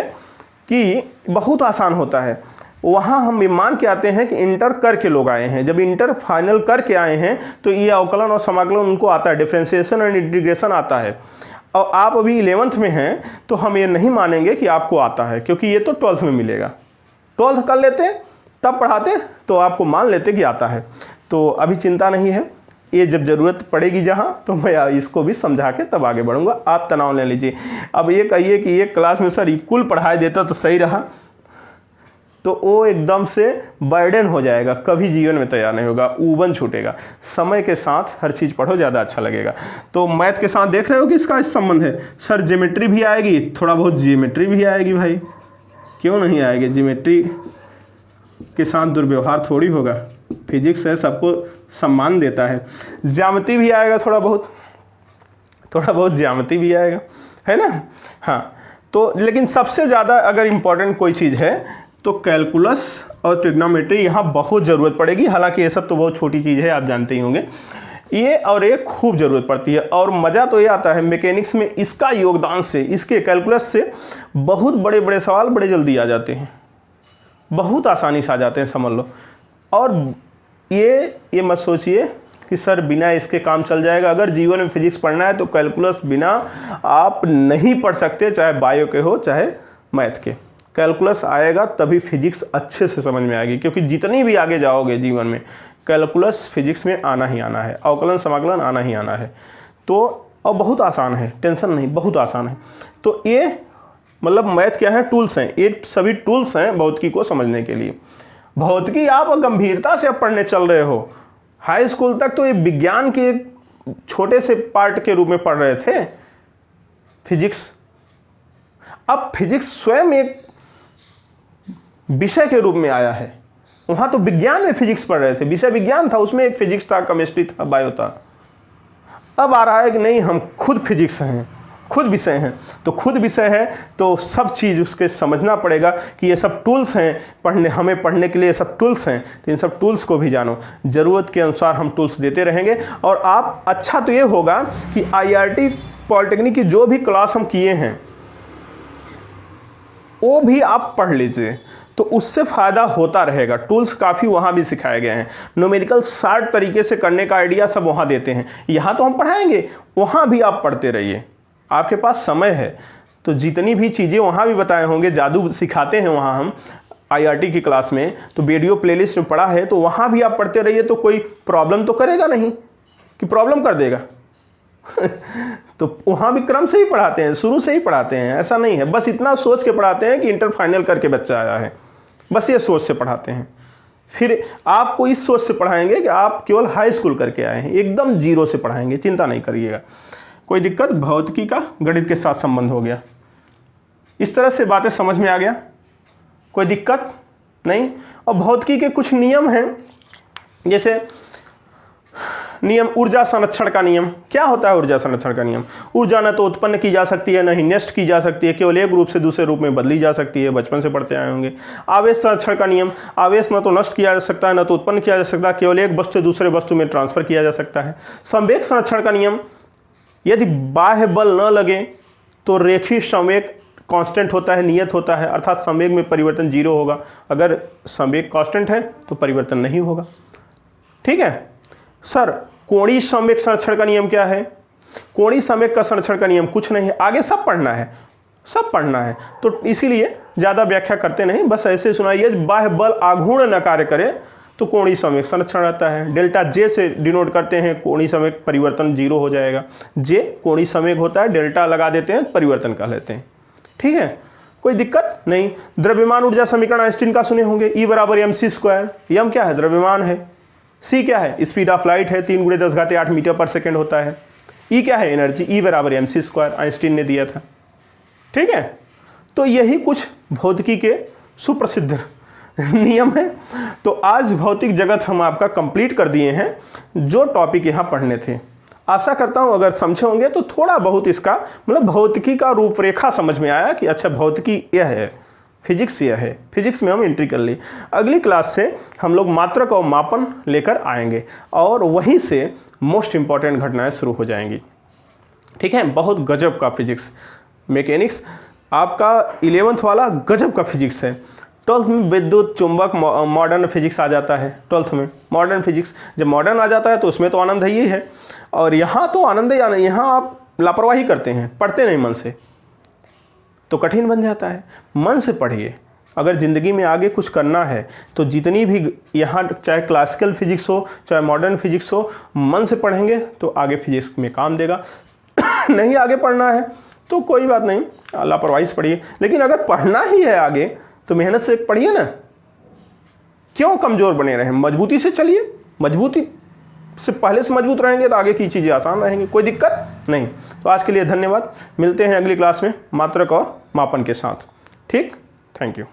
कि बहुत आसान होता है, वहाँ हम मान के आते हैं कि इंटर करके लोग आए हैं, जब इंटर फाइनल करके आए हैं तो ये अवकलन और समाकलन उनको आता है, डिफरेंशिएशन और इंटीग्रेशन आता है। और आप अभी 11th में हैं तो हम ये नहीं मानेंगे कि आपको आता है, क्योंकि ये तो 12th में मिलेगा। 12th कर लेते तब पढ़ाते तो आपको मान लेते कि आता है। तो अभी चिंता नहीं है, ये जब ज़रूरत पड़ेगी जहाँ तो मैं इसको भी समझा के तब आगे बढ़ूँगा, आप तनाव ले लीजिए। अब ये कहिए कि एक क्लास में सर इक्वल पढ़ाई देता तो सही रहा, तो वो एकदम से बर्डन हो जाएगा, कभी जीवन में तैयार नहीं होगा, ऊबन छूटेगा। समय के साथ हर चीज़ पढ़ो, ज़्यादा अच्छा लगेगा। तो मैथ के साथ देख रहे हो कि इसका संबंध है। सर ज्योमेट्री भी आएगी, थोड़ा बहुत ज्योमेट्री भी आएगी भाई, क्यों नहीं आएगी। ज्योमेट्री के साथ दुर्व्यवहार थोड़ी होगा, फिजिक्स है, सबको सम्मान देता है। ज्यामिति भी आएगा, थोड़ा बहुत ज्यामिति भी आएगा, है ना। हाँ, तो लेकिन सबसे ज़्यादा अगर इम्पॉर्टेंट कोई चीज़ है तो कैलकुलस और ट्रिग्नोमेट्री यहाँ बहुत ज़रूरत पड़ेगी। हालांकि ये सब तो बहुत छोटी चीज़ है, आप जानते ही होंगे। ये और ये खूब ज़रूरत पड़ती है, और मज़ा तो ये आता है मैकेनिक्स में, इसका योगदान से, इसके कैलकुलस से बहुत बड़े बड़े सवाल बड़े जल्दी आ जाते हैं, बहुत आसानी से आ जाते हैं, समझ लो। और ये मत सोचिए कि सर बिना इसके काम चल जाएगा। अगर जीवन में फिजिक्स पढ़ना है तो कैलकुलस बिना आप नहीं पढ़ सकते, चाहे बायो के हो चाहे मैथ के। कैलकुलस आएगा तभी फिजिक्स अच्छे से समझ में आएगी, क्योंकि जितनी भी आगे जाओगे जीवन में कैलकुलस फिजिक्स में आना ही आना है, अवकलन समाकलन आना ही आना है। तो और बहुत आसान है, टेंशन नहीं, बहुत आसान है। तो ये मतलब मैथ क्या है, टूल्स हैं, ये सभी टूल्स हैं भौतिकी को समझने के लिए। भौतिकी आप गंभीरता से अब पढ़ने चल रहे हो, हाई स्कूल तक तो ये विज्ञान के एक छोटे से पार्ट के रूप में पढ़ रहे थे फिजिक्स। अब फिजिक्स स्वयं एक विषय के रूप में आया है। वहाँ तो विज्ञान में फिजिक्स पढ़ रहे थे, विषय विज्ञान था, उसमें एक फिजिक्स था, केमिस्ट्री था, बायो था। अब आ रहा है कि नहीं, हम खुद फिजिक्स हैं, खुद विषय हैं। तो खुद विषय है तो सब चीज़ उसके समझना पड़ेगा कि ये सब टूल्स हैं हमें पढ़ने के लिए, ये सब टूल्स हैं। तो इन सब टूल्स को भी जानो, ज़रूरत के अनुसार हम टूल्स देते रहेंगे। और आप अच्छा तो ये होगा कि आईआरटी पॉलिटेक्निक की जो भी क्लास हम किए हैं वो भी आप पढ़ लीजिए, तो उससे फ़ायदा होता रहेगा। टूल्स काफ़ी वहाँ भी सिखाए गए हैं, न्यूमेरिकल 60 तरीके से करने का आइडिया सब वहाँ देते हैं। यहाँ तो हम पढ़ाएंगे, वहाँ भी आप पढ़ते रहिए, आपके पास समय है तो जितनी भी चीज़ें वहाँ भी बताए होंगे, जादू सिखाते हैं वहाँ हम आईआरटी की क्लास में, तो वीडियो प्लेलिस्ट में पढ़ा है, तो वहाँ भी आप पढ़ते रहिए। तो कोई प्रॉब्लम तो करेगा नहीं कि प्रॉब्लम कर देगा। तो वहाँ भी क्रम से ही पढ़ाते हैं, शुरू से ही पढ़ाते हैं, ऐसा नहीं है। बस इतना सोच के पढ़ाते हैं कि इंटर फाइनल करके बच्चा आया है, बस ये सोच से पढ़ाते हैं। फिर आपको इस सोच से पढ़ाएंगे कि आप केवल हाई स्कूल करके आए हैं, एकदम जीरो से पढ़ाएंगे, चिंता नहीं करिएगा। कोई दिक्कत, भौतिकी का गणित के साथ संबंध हो गया। इस तरह से बातें समझ में आ गया, कोई दिक्कत नहीं। और भौतिकी के कुछ नियम हैं, जैसे नियम ऊर्जा संरक्षण का नियम। क्या होता है ऊर्जा संरक्षण का नियम? ऊर्जा न तो उत्पन्न की जा सकती है, न ही नष्ट की जा सकती है, केवल एक रूप से दूसरे रूप में बदली जा सकती है। बचपन से पढ़ते आए होंगे। आवेश संरक्षण का नियम। आवेश न तो नष्ट किया जा सकता है, न तो उत्पन्न किया जा सकता है, केवल एक वस्तु से दूसरे वस्तु में ट्रांसफर किया जा सकता है। संवेग संरक्षण का नियम। यदि बाह्य बल न लगे तो रेखीय संवेग कांस्टेंट होता है, नियत होता है, अर्थात संवेग में परिवर्तन 0 होगा। अगर संवेग कांस्टेंट है तो परिवर्तन नहीं होगा। ठीक है सर, कोणीय संवेग संरक्षण का नियम क्या है? कोणीय संवेग का संरक्षण का नियम कुछ नहीं है, आगे सब पढ़ना है, सब पढ़ना है, तो इसीलिए ज़्यादा व्याख्या करते नहीं, बस ऐसे सुनाइए। बाह्य बल आघूर्ण न कार्य करे तो कोणीय संवेग संरक्षण रहता है। डेल्टा जे से डिनोट करते हैं, कोणीय संवेग परिवर्तन 0 हो जाएगा। जे कोणीय संवेग होता है, डेल्टा लगा देते हैं, परिवर्तन कह लेते हैं। ठीक है, कोई दिक्कत नहीं। द्रव्यमान ऊर्जा समीकरण आइंस्टीन का सुने होंगे, E बराबर mc²। यम क्या है? द्रव्यमान है। सी क्या है? स्पीड ऑफ लाइट है, 3 × 10⁸ मीटर पर सेकेंड होता है। ई क्या है? एनर्जी। E बराबर mc² आइंस्टीन ने दिया था। ठीक है, तो यही कुछ भौतिकी के सुप्रसिद्ध नियम है। तो आज भौतिक जगत हम आपका कंप्लीट कर दिए हैं, जो टॉपिक यहाँ पढ़ने थे। आशा करता हूँ अगर समझे होंगे तो थोड़ा बहुत इसका मतलब भौतिकी का रूपरेखा समझ में आया कि अच्छा भौतिकी यह है, फिजिक्स यह है। फिजिक्स में हम एंट्री कर ली। अगली क्लास से हम लोग मात्रक और मापन लेकर आएंगे और वहीं से मोस्ट इंपॉर्टेंट घटनाएं शुरू हो जाएंगी। ठीक है, बहुत गजब का फिजिक्स। मैकेनिक्स आपका 11th वाला गजब का फिजिक्स है। 12th में विद्युत चुंबक मॉडर्न फिजिक्स आ जाता है। 12th में मॉडर्न फिजिक्स, जब मॉडर्न आ जाता है तो उसमें तो आनंद ही है। और यहाँ तो आनंद ही आनंद, यहाँ आप लापरवाही करते हैं, पढ़ते नहीं मन से, तो कठिन बन जाता है। मन से पढ़िए। अगर ज़िंदगी में आगे कुछ करना है तो जितनी भी यहाँ चाहे क्लासिकल फिजिक्स हो चाहे मॉडर्न फिजिक्स हो, मन से पढ़ेंगे तो आगे फिजिक्स में काम देगा। नहीं आगे पढ़ना है तो कोई बात नहीं, लापरवाही से पढ़िए। लेकिन अगर पढ़ना ही है आगे तो मेहनत से पढ़िए ना। क्यों कमज़ोर बने रहें? मजबूती से चलिए। मजबूती से पहले से मजबूत रहेंगे तो आगे की चीज़ें आसान रहेंगी, कोई दिक्कत नहीं। तो आज के लिए धन्यवाद। मिलते हैं अगली क्लास में मात्रक और मापन के साथ। ठीक, थैंक यू।